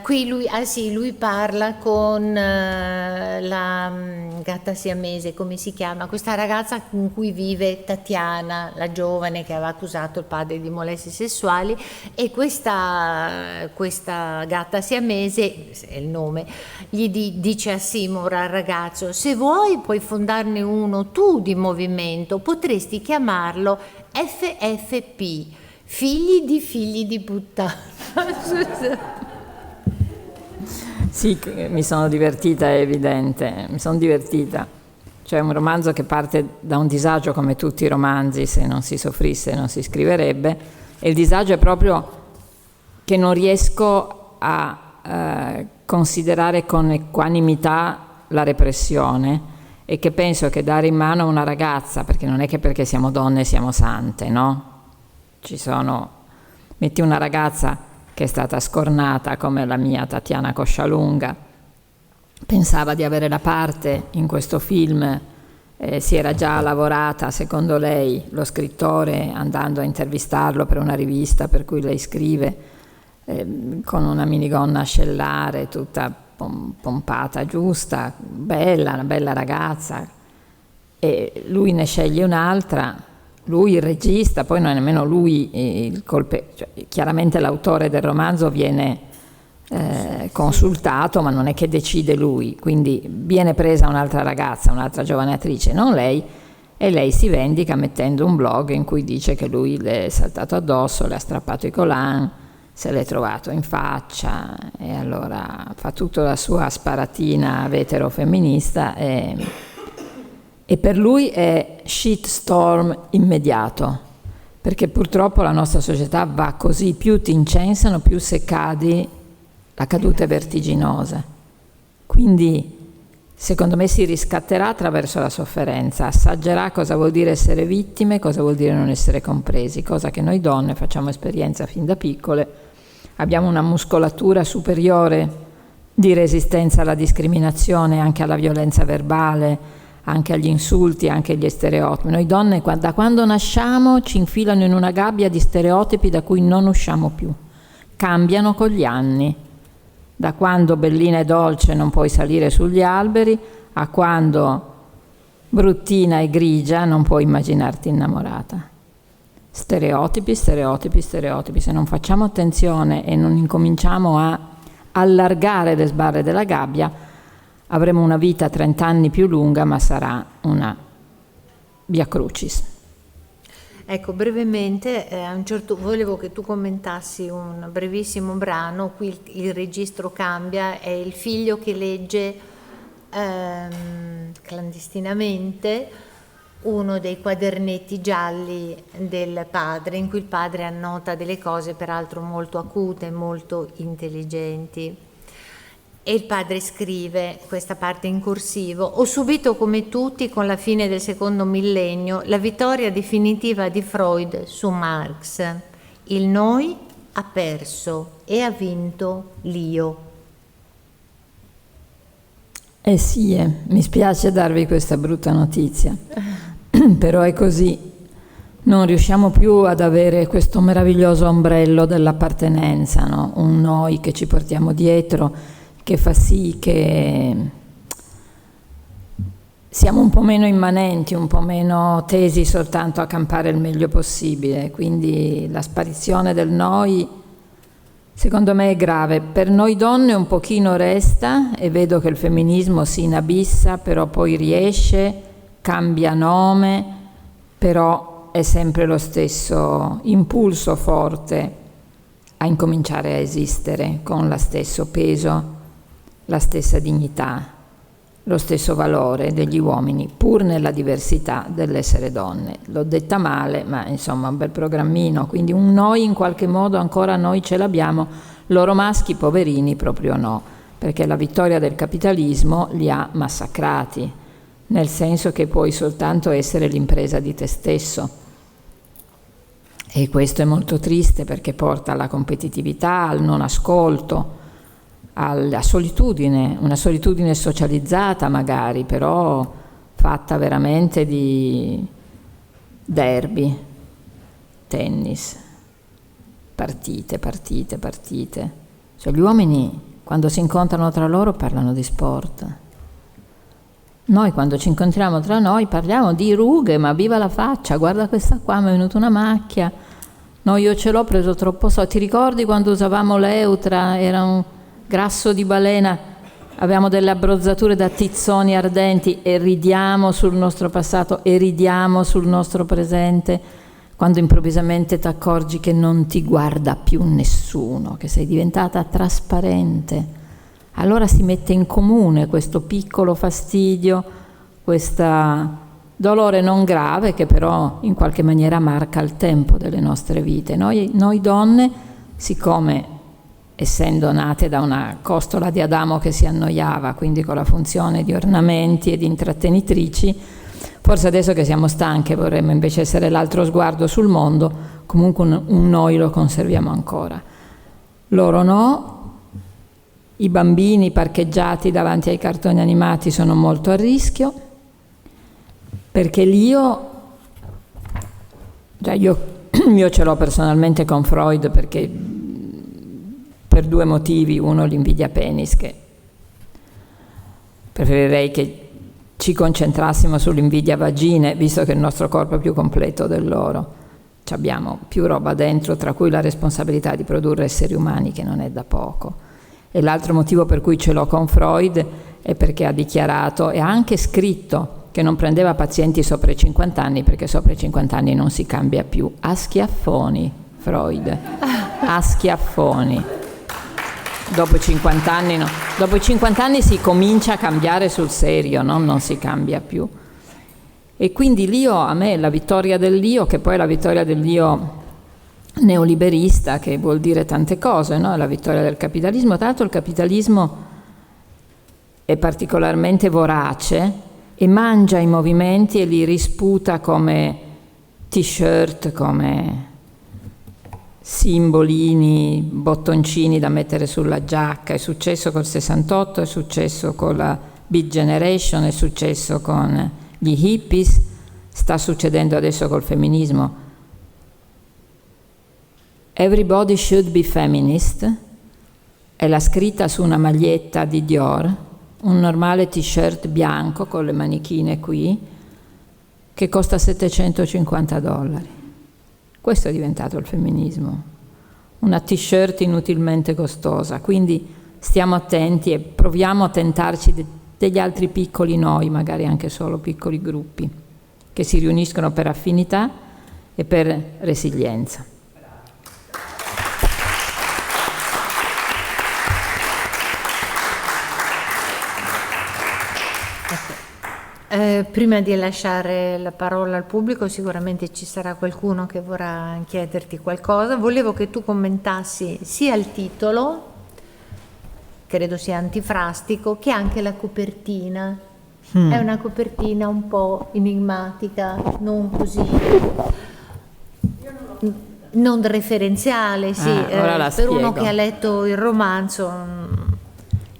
Qui lui parla con la gatta siamese, come si chiama? Questa ragazza con cui vive Tatiana, la giovane che aveva accusato il padre di molestie sessuali, e questa gatta siamese, è il nome, gli dice a Seymour, al ragazzo: se vuoi puoi fondarne uno tu di movimento, potresti chiamarlo FFP, figli di puttana. Sì, mi sono divertita, è evidente, mi sono divertita. Cioè, un romanzo che parte da un disagio, come tutti i romanzi, se non si soffrisse non si scriverebbe, e il disagio è proprio che non riesco a considerare con equanimità la repressione, e che penso che dare in mano a una ragazza, perché non è che perché siamo donne siamo sante, no? Metti una ragazza che è stata scornata come la mia Tatiana Coscialunga, pensava di avere la parte in questo film, si era già lavorata, secondo lei, lo scrittore, andando a intervistarlo per una rivista per cui lei scrive, con una minigonna ascellare, tutta pompata giusta, bella, una bella ragazza, e lui ne sceglie un'altra. Lui, il regista, poi non è nemmeno lui cioè, chiaramente l'autore del romanzo viene consultato, ma non è che decide lui, quindi viene presa un'altra ragazza, un'altra giovane attrice, non lei, e lei si vendica mettendo un blog in cui dice che lui le è saltato addosso, le ha strappato i collant, se l'è trovato in faccia, e allora fa tutta la sua sparatina vetero-femminista, e per lui è shitstorm immediato, perché purtroppo la nostra società va così: più ti incensano, più se cadi la caduta è vertiginosa. Quindi secondo me si riscatterà attraverso la sofferenza, assaggerà cosa vuol dire essere vittime, cosa vuol dire non essere compresi, cosa che noi donne facciamo esperienza fin da piccole. Abbiamo una muscolatura superiore di resistenza alla discriminazione, anche alla violenza verbale, anche agli insulti, anche agli stereotipi. Noi donne da quando nasciamo ci infilano in una gabbia di stereotipi da cui non usciamo più. Cambiano con gli anni, da quando bellina e dolce non puoi salire sugli alberi, a quando bruttina e grigia non puoi immaginarti innamorata. Stereotipi, stereotipi, stereotipi. Se non facciamo attenzione e non incominciamo a allargare le sbarre della gabbia, avremo una vita 30 anni più lunga, ma sarà una via crucis. Ecco, brevemente, volevo che tu commentassi un brevissimo brano. Qui il registro cambia, è il figlio che legge clandestinamente uno dei quadernetti gialli del padre, in cui il padre annota delle cose peraltro molto acute, molto intelligenti. E il padre scrive questa parte in corsivo: ho subito come tutti, con la fine del secondo millennio, la vittoria definitiva di Freud su Marx. Il noi ha perso e ha vinto l'io. Sì, mi spiace darvi questa brutta notizia, però è così. Non riusciamo più ad avere questo meraviglioso ombrello dell'appartenenza, no? Un noi che ci portiamo dietro, che fa sì che siamo un po' meno immanenti, un po' meno tesi soltanto a campare il meglio possibile. Quindi la sparizione del noi, secondo me, è grave. Per noi donne un pochino resta, e vedo che il femminismo si inabissa, però poi riesce, cambia nome, però è sempre lo stesso impulso forte a incominciare a esistere con lo stesso peso, la stessa dignità, lo stesso valore degli uomini, pur nella diversità dell'essere donne. L'ho detta male, ma insomma un bel programmino, quindi un noi in qualche modo ancora noi ce l'abbiamo, loro maschi poverini proprio no, perché la vittoria del capitalismo li ha massacrati, nel senso che puoi soltanto essere l'impresa di te stesso. E questo è molto triste, perché porta alla competitività, al non ascolto, alla solitudine, una solitudine socializzata magari, però fatta veramente di derby, tennis, partite. Cioè, gli uomini quando si incontrano tra loro parlano di sport. Noi quando ci incontriamo tra noi parliamo di rughe, ma viva la faccia, guarda questa qua, mi è venuta una macchia, no, io ce l'ho preso troppo ti ricordi quando usavamo l'Eutra, era un grasso di balena, avevamo delle abbrozzature da tizzoni ardenti, e ridiamo sul nostro passato e ridiamo sul nostro presente, quando improvvisamente ti accorgi che non ti guarda più nessuno, che sei diventata trasparente. Allora si mette in comune questo piccolo fastidio, questo dolore non grave che però in qualche maniera marca il tempo delle nostre vite. Noi donne, siccome essendo nate da una costola di Adamo che si annoiava, quindi con la funzione di ornamenti e di intrattenitrici, forse adesso che siamo stanche vorremmo invece essere l'altro sguardo sul mondo, comunque un noi lo conserviamo ancora. Loro no. I bambini parcheggiati davanti ai cartoni animati sono molto a rischio, perché io ce l'ho personalmente con Freud, perché per due motivi. Uno, l'invidia penis, che preferirei che ci concentrassimo sull'invidia vagine, visto che il nostro corpo è più completo del loro. Ci abbiamo più roba dentro, tra cui la responsabilità di produrre esseri umani, che non è da poco. E l'altro motivo per cui ce l'ho con Freud è perché ha dichiarato e ha anche scritto che non prendeva pazienti sopra i 50 anni, perché sopra i 50 anni non si cambia più. A schiaffoni, Freud, a schiaffoni. Dopo i 50 anni no. Dopo i 50 anni si comincia a cambiare sul serio, no? Non si cambia più. E quindi l'io, a me, la vittoria dell'io, che poi è la vittoria dell'io neoliberista, che vuol dire tante cose, no? La vittoria del capitalismo. Tra l'altro il capitalismo è particolarmente vorace e mangia i movimenti e li risputa come t-shirt, come simbolini, bottoncini da mettere sulla giacca. È successo col 68, è successo con la Beat Generation, è successo con gli hippies, sta succedendo adesso col femminismo. Everybody should be feminist è la scritta su una maglietta di Dior, un normale t-shirt bianco con le manichine qui, che costa $750. Questo è diventato il femminismo, una t-shirt inutilmente costosa. Quindi stiamo attenti e proviamo a tentarci degli altri piccoli noi, magari anche solo piccoli gruppi, che si riuniscono per affinità e per resilienza. Prima di lasciare la parola al pubblico, sicuramente ci sarà qualcuno che vorrà chiederti qualcosa. Volevo che tu commentassi sia il titolo, credo sia antifrastico, che anche la copertina. È una copertina un po' enigmatica, non così, non referenziale, sì, per spiego. uno che ha letto il romanzo.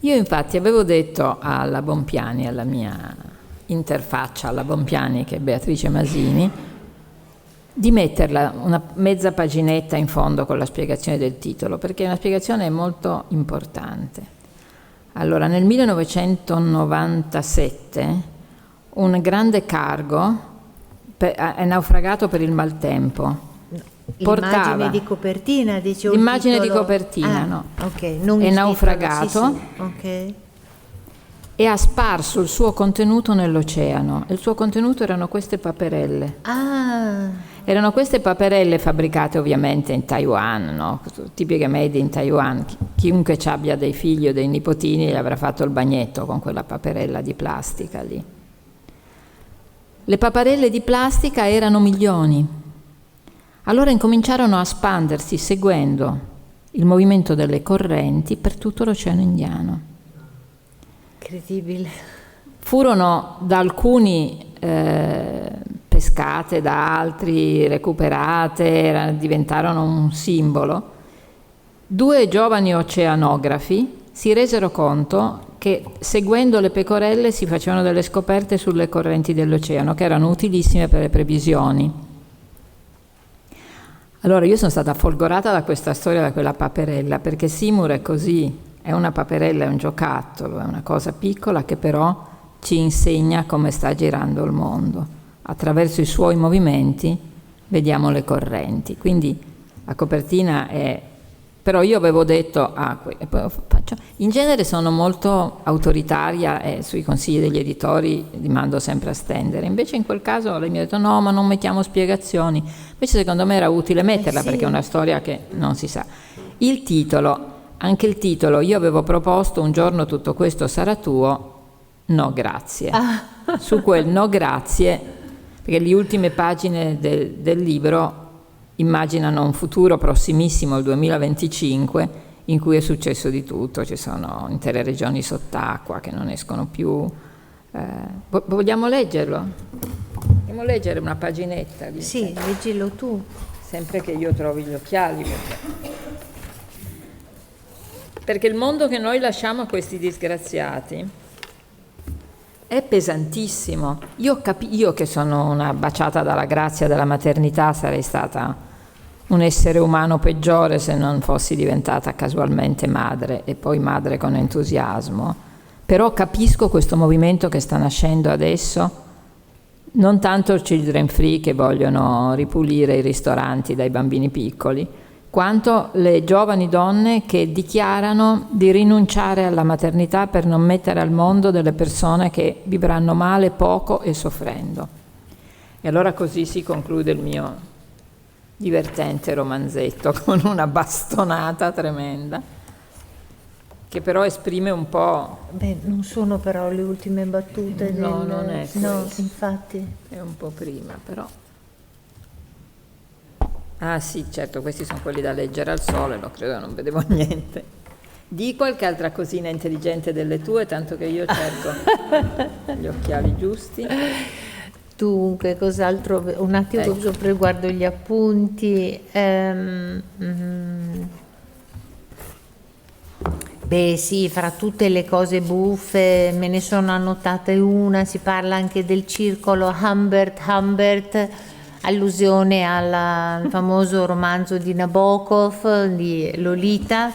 Io infatti avevo detto alla Bompiani, alla mia interfaccia alla Bompiani, che è Beatrice Masini, di metterla una mezza paginetta in fondo con la spiegazione del titolo, perché una spiegazione molto importante. Allora, nel 1997 un grande cargo è naufragato per il maltempo. L'immagine di copertina, dicevo. L'immagine di copertina, no. Okay, non è naufragato. Sì. Okay. E ha sparso il suo contenuto nell'oceano. Il suo contenuto erano queste paperelle. Erano queste paperelle fabbricate ovviamente in Taiwan, no? Tipiche made in Taiwan. Chiunque ci abbia dei figli o dei nipotini gli avrà fatto il bagnetto con quella paperella di plastica lì. Le paperelle di plastica erano milioni. Allora incominciarono a spandersi seguendo il movimento delle correnti per tutto l'Oceano Indiano. Incredibile. Furono da alcuni pescate, da altri recuperate, diventarono un simbolo. 2 giovani oceanografi si resero conto che seguendo le pecorelle si facevano delle scoperte sulle correnti dell'oceano che erano utilissime per le previsioni. Allora io sono stata folgorata da questa storia, da quella paperella, perché Seymour è così, è una paperella, è un giocattolo, è una cosa piccola che però ci insegna come sta girando il mondo. Attraverso i suoi movimenti vediamo le correnti. Quindi la copertina è... Però io avevo detto, in genere sono molto autoritaria e sui consigli degli editori li mando sempre a stendere. Invece in quel caso lei mi ha detto no, ma non mettiamo spiegazioni. Invece secondo me era utile metterla, perché è una storia che non si sa. Il titolo, anche il titolo, io avevo proposto un giorno tutto questo sarà tuo, no grazie. Su quel no grazie, perché le ultime pagine del libro immaginano un futuro prossimissimo, il 2025, in cui è successo di tutto, ci sono intere regioni sott'acqua che non escono più. Vogliamo leggerlo? Vogliamo leggere una paginetta? Sì, leggilo tu. Sempre che io trovi gli occhiali. Perché il mondo che noi lasciamo a questi disgraziati è pesantissimo. Io che sono una baciata dalla grazia della maternità sarei stata un essere umano peggiore se non fossi diventata casualmente madre e poi madre con entusiasmo. Però capisco questo movimento che sta nascendo adesso, non tanto il children free che vogliono ripulire i ristoranti dai bambini piccoli, quanto le giovani donne che dichiarano di rinunciare alla maternità per non mettere al mondo delle persone che vivranno male, poco e soffrendo. E allora così si conclude il mio divertente romanzetto con una bastonata tremenda che però esprime un po'... Beh, non sono però le ultime battute no, non è questo. No, infatti. È un po' prima, però... Ah sì, certo, questi sono quelli da leggere al sole, lo credo, non vedevo niente. Di qualche altra cosina intelligente delle tue, tanto che io cerco gli occhiali giusti. Dunque, cos'altro? Un attimo, ecco. Guardo gli appunti. Beh sì, fra tutte le cose buffe me ne sono annotate una, si parla anche del circolo Humbert, allusione al famoso romanzo di Nabokov, di Lolita.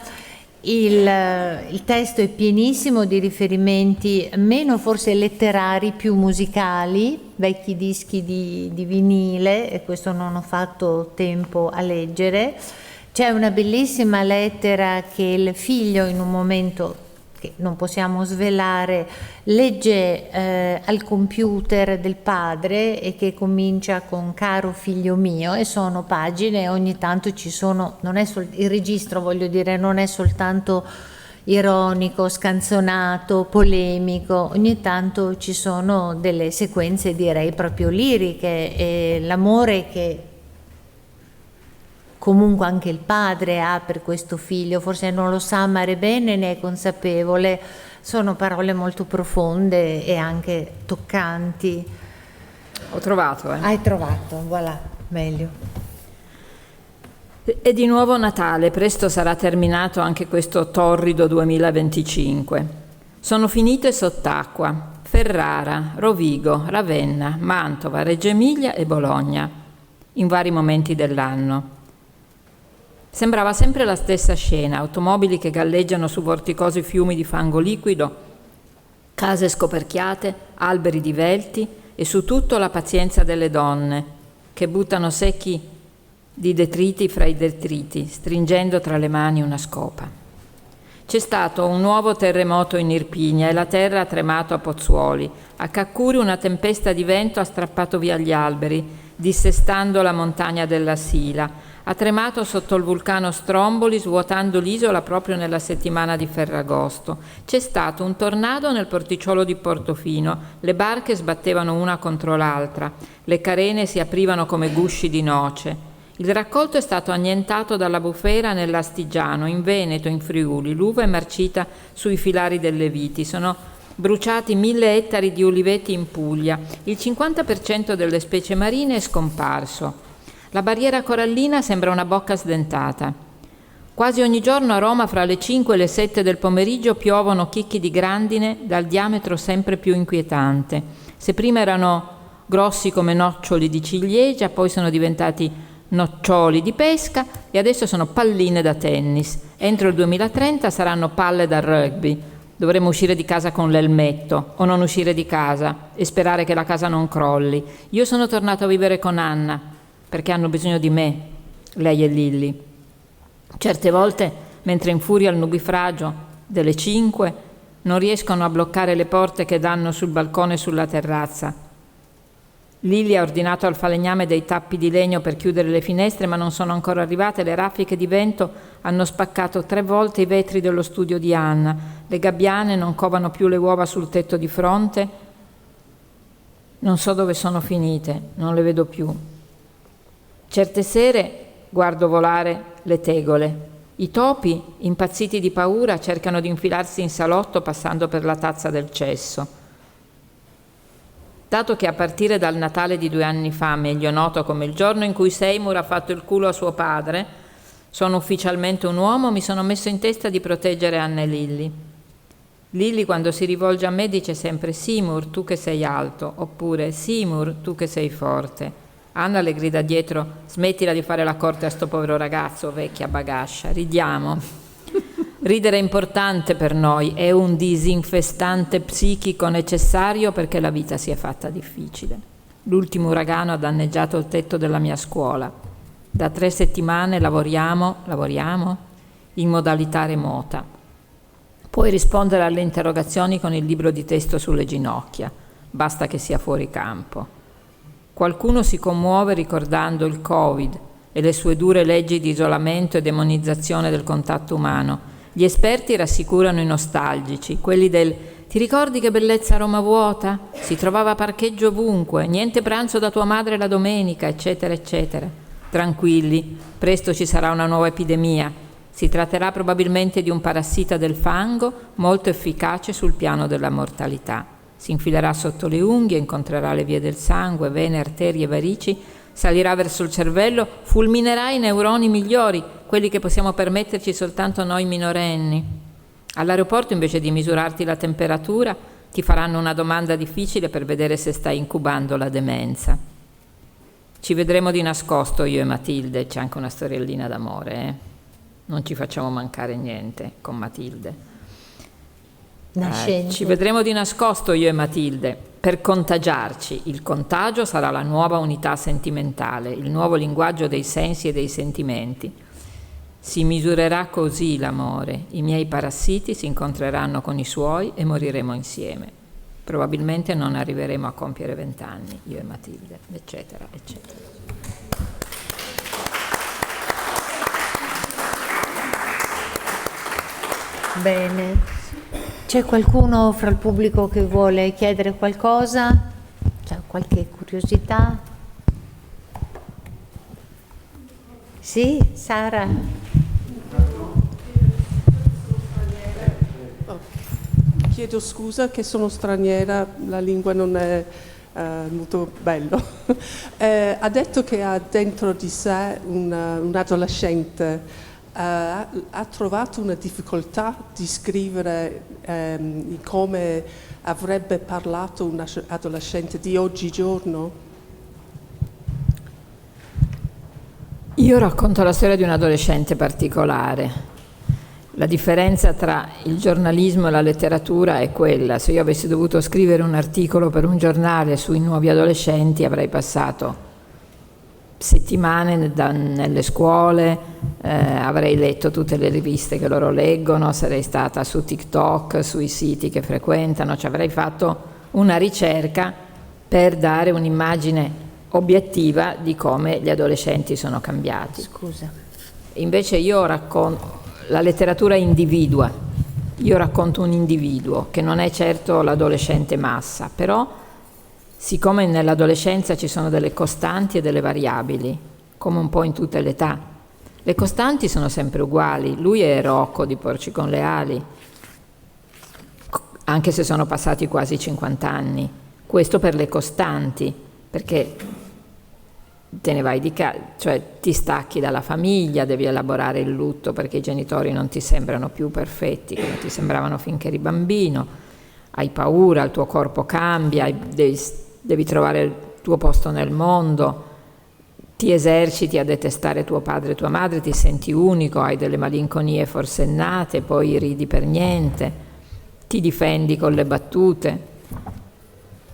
Il testo è pienissimo di riferimenti, meno forse letterari, più musicali, vecchi dischi di vinile, e questo non ho fatto tempo a leggere. C'è una bellissima lettera che il figlio, in un momento che non possiamo svelare, legge al computer del padre e che comincia con caro figlio mio, e sono pagine, ogni tanto ci sono, non è il registro, voglio dire, non è soltanto ironico, scanzonato, polemico, ogni tanto ci sono delle sequenze direi proprio liriche, e l'amore che comunque anche il padre ha per questo figlio, forse non lo sa amare bene, ne è consapevole. Sono parole molto profonde e anche toccanti. Ho trovato. Hai trovato, voilà, meglio. E di nuovo Natale, presto sarà terminato anche questo torrido 2025. Sono finite sott'acqua, Ferrara, Rovigo, Ravenna, Mantova, Reggio Emilia e Bologna, in vari momenti dell'anno. Sembrava sempre la stessa scena, automobili che galleggiano su vorticosi fiumi di fango liquido, case scoperchiate, alberi divelti e su tutto la pazienza delle donne, che buttano secchi di detriti fra i detriti, stringendo tra le mani una scopa. C'è stato un nuovo terremoto in Irpinia e la terra ha tremato a Pozzuoli. A Caccuri una tempesta di vento ha strappato via gli alberi, dissestando la montagna della Sila. Ha tremato sotto il vulcano Stromboli, svuotando l'isola proprio nella settimana di Ferragosto. C'è stato un tornado nel porticciolo di Portofino, le barche sbattevano una contro l'altra, le carene si aprivano come gusci di noce. Il raccolto è stato annientato dalla bufera nell'Astigiano, in Veneto, in Friuli, l'uva è marcita sui filari delle viti, sono bruciati 1000 ettari di uliveti in Puglia, il 50% delle specie marine è scomparso. La barriera corallina sembra una bocca sdentata. Quasi ogni giorno a Roma fra le 5 e le 7 del pomeriggio piovono chicchi di grandine dal diametro sempre più inquietante. Se prima erano grossi come noccioli di ciliegia, poi sono diventati noccioli di pesca e adesso sono palline da tennis. Entro il 2030 saranno palle da rugby. Dovremo uscire di casa con l'elmetto o non uscire di casa e sperare che la casa non crolli. Io sono tornato a vivere con Anna perché hanno bisogno di me, lei e Lilli. Certe volte, mentre infuria il nubifragio delle 5, non riescono a bloccare le porte che danno sul balcone e sulla terrazza. Lilli ha ordinato al falegname dei tappi di legno per chiudere le finestre, ma non sono ancora arrivate. Le raffiche di vento hanno spaccato 3 volte i vetri dello studio di Anna. Le gabbiane non covano più le uova sul tetto di fronte. Non so dove sono finite, non le vedo più. Certe sere guardo volare le tegole. I topi, impazziti di paura, cercano di infilarsi in salotto passando per la tazza del cesso. Dato che a partire dal Natale di 2 anni fa, meglio noto come il giorno in cui Seymour ha fatto il culo a suo padre, sono ufficialmente un uomo, mi sono messo in testa di proteggere Anna e Lilli. Lilli, quando si rivolge a me, dice sempre «Seymour, tu che sei alto», oppure «Seymour, tu che sei forte». Anna le grida dietro «Smettila di fare la corte a sto povero ragazzo, vecchia bagascia». Ridiamo. Ridere è importante per noi, è un disinfestante psichico necessario perché la vita si è fatta difficile. L'ultimo uragano ha danneggiato il tetto della mia scuola. Da 3 settimane lavoriamo in modalità remota. Puoi rispondere alle interrogazioni con il libro di testo sulle ginocchia, basta che sia fuori campo. Qualcuno si commuove ricordando il Covid e le sue dure leggi di isolamento e demonizzazione del contatto umano. Gli esperti rassicurano i nostalgici, quelli del «Ti ricordi che bellezza Roma vuota? Si trovava parcheggio ovunque, niente pranzo da tua madre la domenica», eccetera, eccetera. Tranquilli, presto ci sarà una nuova epidemia. Si tratterà probabilmente di un parassita del fango molto efficace sul piano della mortalità. Si infilerà sotto le unghie, incontrerà le vie del sangue, vene, arterie, varici, salirà verso il cervello, fulminerà i neuroni migliori, quelli che possiamo permetterci soltanto noi minorenni. All'aeroporto, invece di misurarti la temperatura, ti faranno una domanda difficile per vedere se stai incubando la demenza. Ci vedremo di nascosto io e Matilde, c'è anche una storiellina d'amore, eh? Non ci facciamo mancare niente con Matilde. Ci vedremo di nascosto io e Matilde per contagiarci. Il contagio sarà la nuova unità sentimentale, il nuovo linguaggio dei sensi e dei sentimenti. Si misurerà così l'amore. I miei parassiti si incontreranno con i suoi e moriremo insieme. Probabilmente non arriveremo a compiere 20 anni, io e Matilde, eccetera, eccetera. Bene. C'è qualcuno fra il pubblico che vuole chiedere qualcosa? C'è qualche curiosità? Sì, Sara? Chiedo scusa che sono straniera, la lingua non è molto bello. Ha detto che ha dentro di sé un adolescente. Ha trovato una difficoltà di scrivere come avrebbe parlato un adolescente di oggigiorno? Io racconto la storia di un adolescente particolare. La differenza tra il giornalismo e la letteratura è quella: se io avessi dovuto scrivere un articolo per un giornale sui nuovi adolescenti avrei passato settimane nelle scuole, avrei letto tutte le riviste che loro leggono, sarei stata su TikTok, sui siti che frequentano, cioè avrei fatto una ricerca per dare un'immagine obiettiva di come gli adolescenti sono cambiati. Scusa. Invece io racconto, la letteratura individua, io racconto un individuo che non è certo l'adolescente massa, però siccome nell'adolescenza ci sono delle costanti e delle variabili, come un po' in tutte le età, le costanti sono sempre uguali. Lui è Rocco di Porci con le ali, anche se sono passati quasi 50 anni. Questo per le costanti, perché te ne vai cioè ti stacchi dalla famiglia, devi elaborare il lutto perché i genitori non ti sembrano più perfetti come ti sembravano finché eri bambino, hai paura, il tuo corpo cambia, devi trovare il tuo posto nel mondo, ti eserciti a detestare tuo padre e tua madre, ti senti unico, hai delle malinconie forsennate, poi ridi per niente, ti difendi con le battute.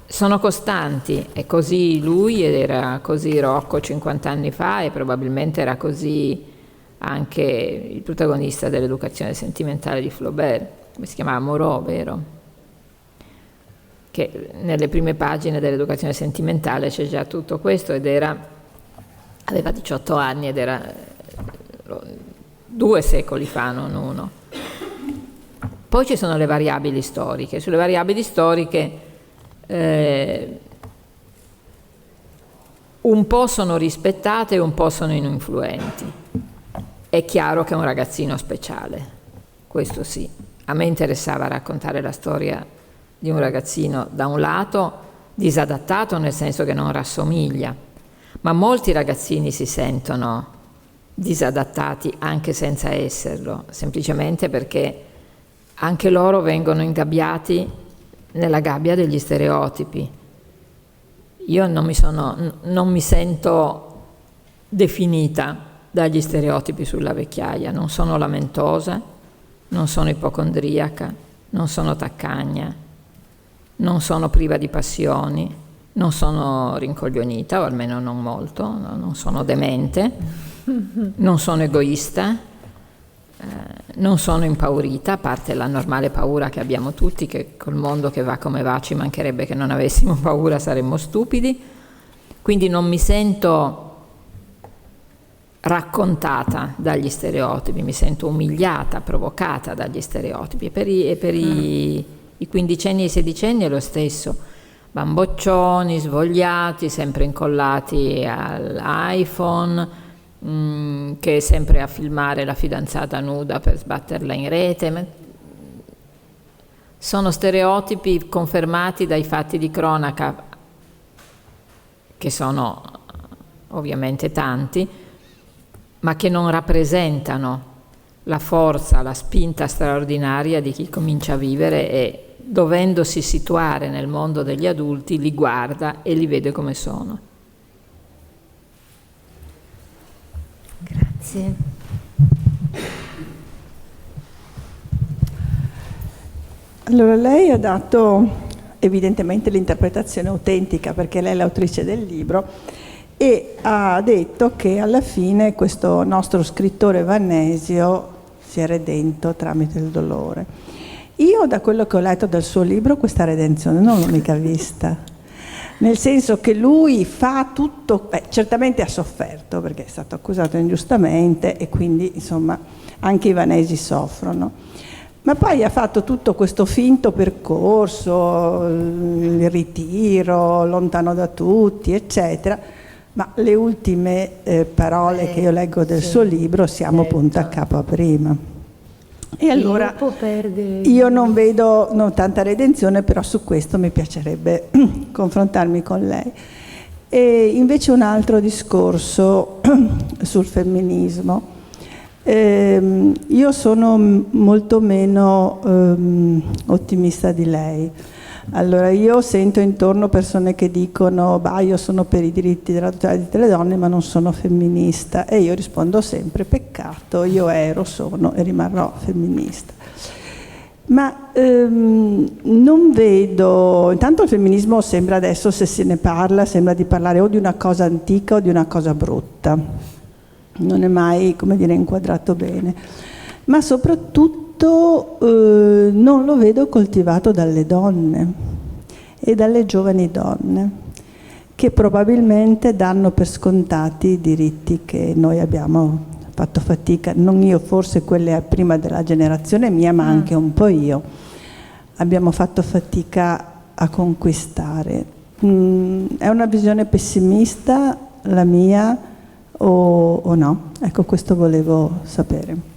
Sono costanti, è così lui ed era così Rocco 50 anni fa e probabilmente era così anche il protagonista dell'educazione sentimentale di Flaubert, come si chiamava Moreau, vero? Che nelle prime pagine dell'educazione sentimentale c'è già tutto questo ed aveva 18 anni ed era 2 secoli fa, non uno. Poi ci sono le variabili storiche. Sulle variabili storiche un po' sono rispettate e un po' sono ininfluenti. È chiaro che è un ragazzino speciale, questo sì. A me interessava raccontare la storia di un ragazzino, da un lato, disadattato nel senso che non rassomiglia, ma molti ragazzini si sentono disadattati anche senza esserlo, semplicemente perché anche loro vengono ingabbiati nella gabbia degli stereotipi. Io non mi sento definita dagli stereotipi sulla vecchiaia, non sono lamentosa, non sono ipocondriaca, non sono taccagna, non sono priva di passioni, non sono rincoglionita, o almeno non molto, non sono demente, non sono egoista, non sono impaurita, a parte la normale paura che abbiamo tutti, che col mondo che va come va ci mancherebbe che non avessimo paura, saremmo stupidi. Quindi non mi sento raccontata dagli stereotipi, mi sento umiliata, provocata dagli stereotipi. E per i quindicenni e i sedicenni è lo stesso, bamboccioni, svogliati, sempre incollati all'iPhone, che è sempre a filmare la fidanzata nuda per sbatterla in rete. Sono stereotipi confermati dai fatti di cronaca, che sono ovviamente tanti, ma che non rappresentano la forza, la spinta straordinaria di chi comincia a vivere e, dovendosi situare nel mondo degli adulti, li guarda e li vede come sono. Grazie. Allora, lei ha dato evidentemente l'interpretazione autentica, perché lei è l'autrice del libro, e ha detto che alla fine questo nostro scrittore Vannesio si è redento tramite il dolore. Io, da quello che ho letto del suo libro, questa redenzione non l'ho mica vista. Nel senso che lui fa tutto, certamente ha sofferto perché è stato accusato ingiustamente e quindi insomma anche i vanesi soffrono, ma poi ha fatto tutto questo finto percorso, il ritiro, lontano da tutti, eccetera, ma le ultime parole che io leggo del suo libro siamo punto a capo a prima. E allora io non vedo tanta redenzione, però su questo mi piacerebbe confrontarmi con lei. E invece un altro discorso sul femminismo. Io sono molto meno ottimista di lei. Allora, io sento intorno persone che dicono io sono per i diritti delle donne ma non sono femminista, e io rispondo sempre peccato, io ero, sono e rimarrò femminista. Ma non vedo, intanto il femminismo sembra adesso, se se ne parla, sembra di parlare o di una cosa antica o di una cosa brutta, non è mai, come dire, inquadrato bene, ma soprattutto non lo vedo coltivato dalle donne e dalle giovani donne, che probabilmente danno per scontati i diritti che noi abbiamo fatto fatica, non io, forse quelle prima della generazione mia, ma anche un po' io, abbiamo fatto fatica a conquistare. È una visione pessimista la mia o no? Ecco, questo volevo sapere.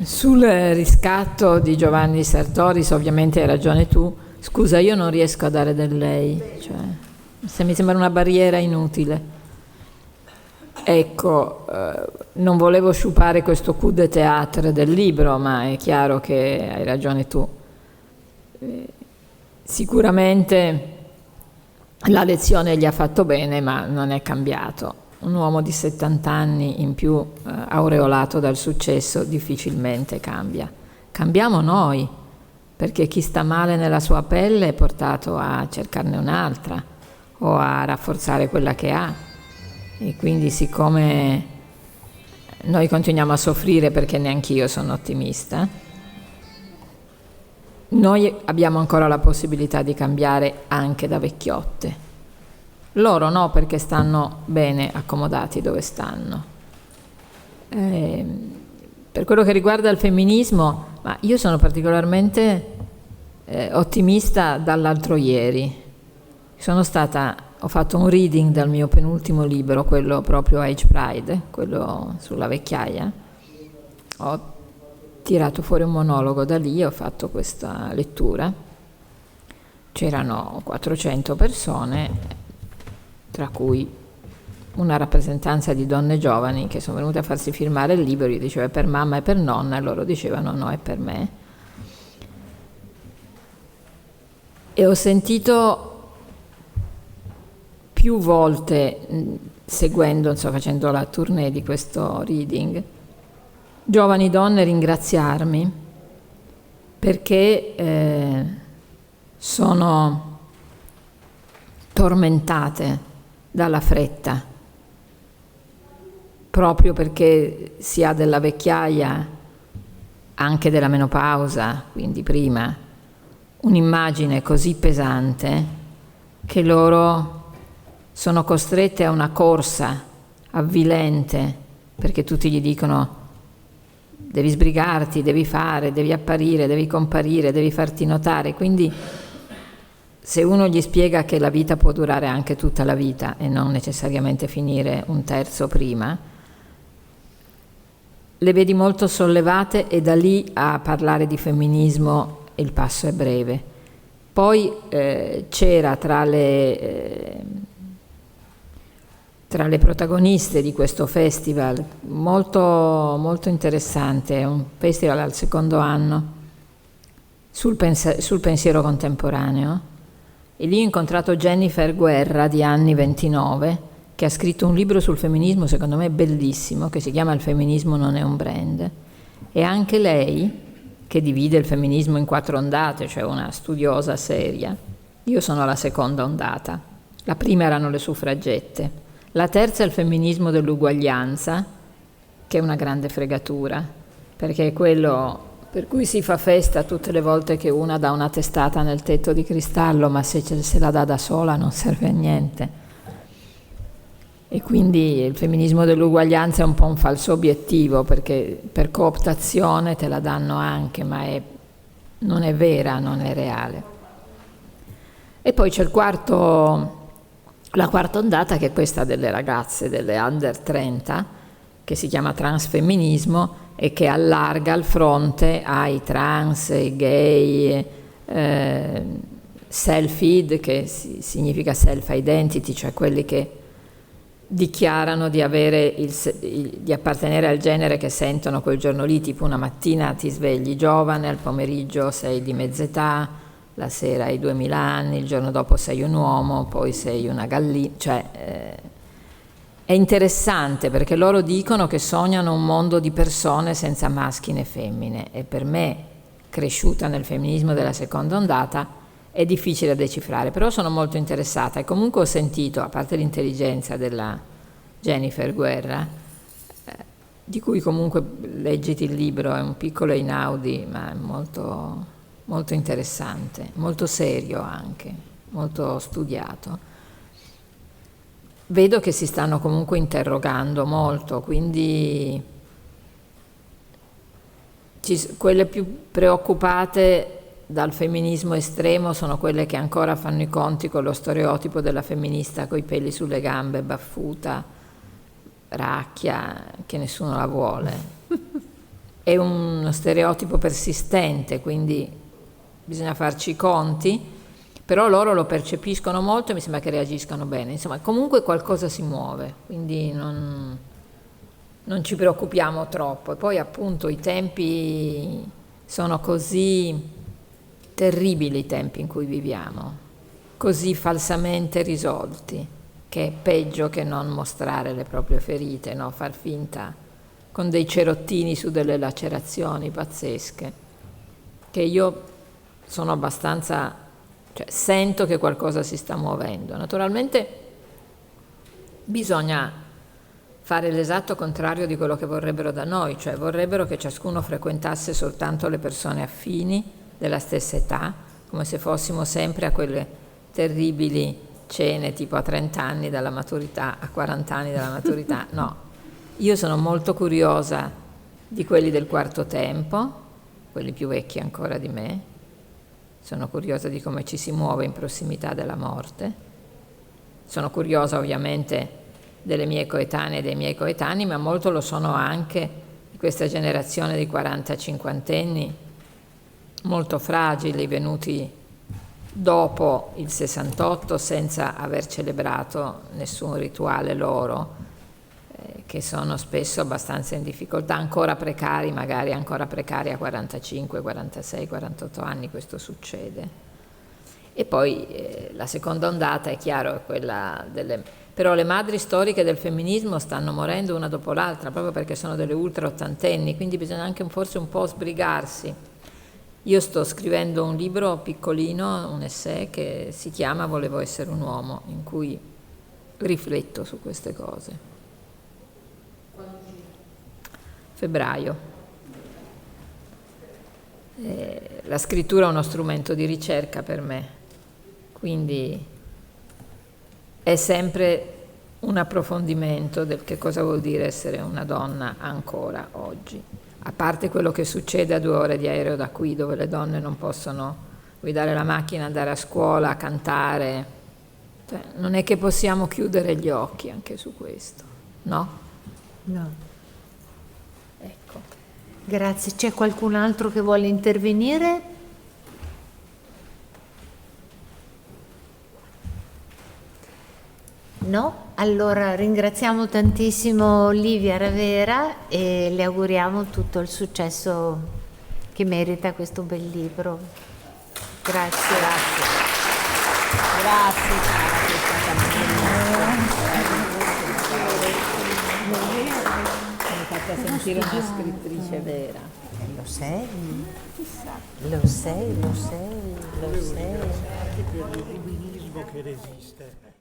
Sul riscatto di Giovanni Sartoris ovviamente hai ragione tu. Scusa, io non riesco a dare del lei, cioè, mi sembra una barriera inutile. Ecco, non volevo sciupare questo coup de théâtre del libro, ma è chiaro che hai ragione tu. Sicuramente la lezione gli ha fatto bene, ma non è cambiato. Un uomo di 70 anni in più, aureolato dal successo, difficilmente cambia. Cambiamo noi, perché chi sta male nella sua pelle è portato a cercarne un'altra o a rafforzare quella che ha. E quindi, siccome noi continuiamo a soffrire, perché neanch'io sono ottimista, noi abbiamo ancora la possibilità di cambiare anche da vecchiotte. Loro no, perché stanno bene accomodati dove stanno. Per quello che riguarda il femminismo, ma io sono particolarmente ottimista dall'altro ieri. Ho fatto un reading dal mio penultimo libro, quello proprio Age Pride, quello sulla vecchiaia. Ho tirato fuori un monologo da lì, ho fatto questa lettura. C'erano 400 persone, tra cui una rappresentanza di donne giovani che sono venute a farsi firmare il libro. Io dicevo è per mamma e per nonna, e loro dicevano no, è per me. E ho sentito più volte, seguendo, facendo la tournée di questo reading, giovani donne ringraziarmi perché sono tormentate dalla fretta, proprio perché si ha della vecchiaia, anche della menopausa, quindi prima, un'immagine così pesante che loro sono costrette a una corsa avvilente, perché tutti gli dicono devi sbrigarti, devi fare, devi apparire, devi comparire, devi farti notare. Quindi se uno gli spiega che la vita può durare anche tutta la vita e non necessariamente finire un terzo prima, le vedi molto sollevate, e da lì a parlare di femminismo il passo è breve. Poi c'era tra le protagoniste di questo festival, molto, molto interessante, è un festival al secondo anno sul pensiero contemporaneo, e lì ho incontrato Jennifer Guerra di anni 29, che ha scritto un libro sul femminismo secondo me bellissimo, che si chiama Il femminismo non è un brand, e anche lei, che divide il femminismo in 4 ondate, cioè una studiosa seria. Io sono la seconda ondata, la prima erano le suffragette. La terza è il femminismo dell'uguaglianza, che è una grande fregatura, perché è quello per cui si fa festa tutte le volte che una dà una testata nel tetto di cristallo, ma se la dà da sola non serve a niente. E quindi il femminismo dell'uguaglianza è un po' un falso obiettivo, perché per cooptazione te la danno anche, ma non è vera, non è reale. E poi c'è la quarta ondata, che è questa delle ragazze, delle under 30, che si chiama transfemminismo e che allarga il fronte ai trans, ai gay, self-id, che significa self-identity, cioè quelli che dichiarano di appartenere al genere che sentono quel giorno lì, tipo una mattina ti svegli giovane, al pomeriggio sei di mezz'età, la sera hai 2000 anni, il giorno dopo sei un uomo, poi sei una gallina, cioè è interessante perché loro dicono che sognano un mondo di persone senza maschi né femmine, e per me, cresciuta nel femminismo della seconda ondata, è difficile da decifrare, però sono molto interessata, e comunque ho sentito, a parte l'intelligenza della Jennifer Guerra, di cui comunque leggiti il libro, è un piccolo Einaudi, ma è molto, molto interessante, molto serio anche, molto studiato. Vedo che si stanno comunque interrogando molto, quindi quelle più preoccupate dal femminismo estremo sono quelle che ancora fanno i conti con lo stereotipo della femminista coi peli sulle gambe, baffuta, racchia, che nessuno la vuole. È uno stereotipo persistente, quindi bisogna farci i conti, però loro lo percepiscono molto e mi sembra che reagiscano bene. Insomma, comunque qualcosa si muove, quindi non ci preoccupiamo troppo. E poi appunto i tempi sono così terribili, i tempi in cui viviamo, così falsamente risolti, che è peggio che non mostrare le proprie ferite, no? Far finta con dei cerottini su delle lacerazioni pazzesche, che io sono abbastanza, cioè sento che qualcosa si sta muovendo. Naturalmente bisogna fare l'esatto contrario di quello che vorrebbero da noi, cioè vorrebbero che ciascuno frequentasse soltanto le persone affini della stessa età, come se fossimo sempre a quelle terribili cene tipo a 30 anni dalla maturità, a 40 anni dalla maturità. No, io sono molto curiosa di quelli del quarto tempo, quelli più vecchi ancora di me, sono curiosa di come ci si muove in prossimità della morte, sono curiosa ovviamente delle mie coetanee e dei miei coetanei, ma molto lo sono anche di questa generazione di 40-50enni molto fragili, venuti dopo il 68 senza aver celebrato nessun rituale loro, che sono spesso abbastanza in difficoltà, ancora precari, magari ancora precari a 45, 46, 48 anni, questo succede. E poi la seconda ondata, è chiaro, è quella delle... Però le madri storiche del femminismo stanno morendo una dopo l'altra, proprio perché sono delle ultra ottantenni, quindi bisogna anche forse un po' sbrigarsi. Io sto scrivendo un libro piccolino, un essay, che si chiama Volevo essere un uomo, in cui rifletto su queste cose. Febbraio. La scrittura è uno strumento di ricerca per me, quindi è sempre un approfondimento del che cosa vuol dire essere una donna ancora oggi. A parte quello che succede a 2 ore di aereo da qui, dove le donne non possono guidare la macchina, andare a scuola, cantare. Cioè, non è che possiamo chiudere gli occhi anche su questo, no? No. Ecco. Grazie. C'è qualcun altro che vuole intervenire? No? Allora ringraziamo tantissimo Livia Ravera e le auguriamo tutto il successo che merita questo bel libro. Grazie. Grazie, mi fate sentire una scrittrice vera. Lo sei? Lo sei, lo sei, lo sei. Per il femminismo che resiste.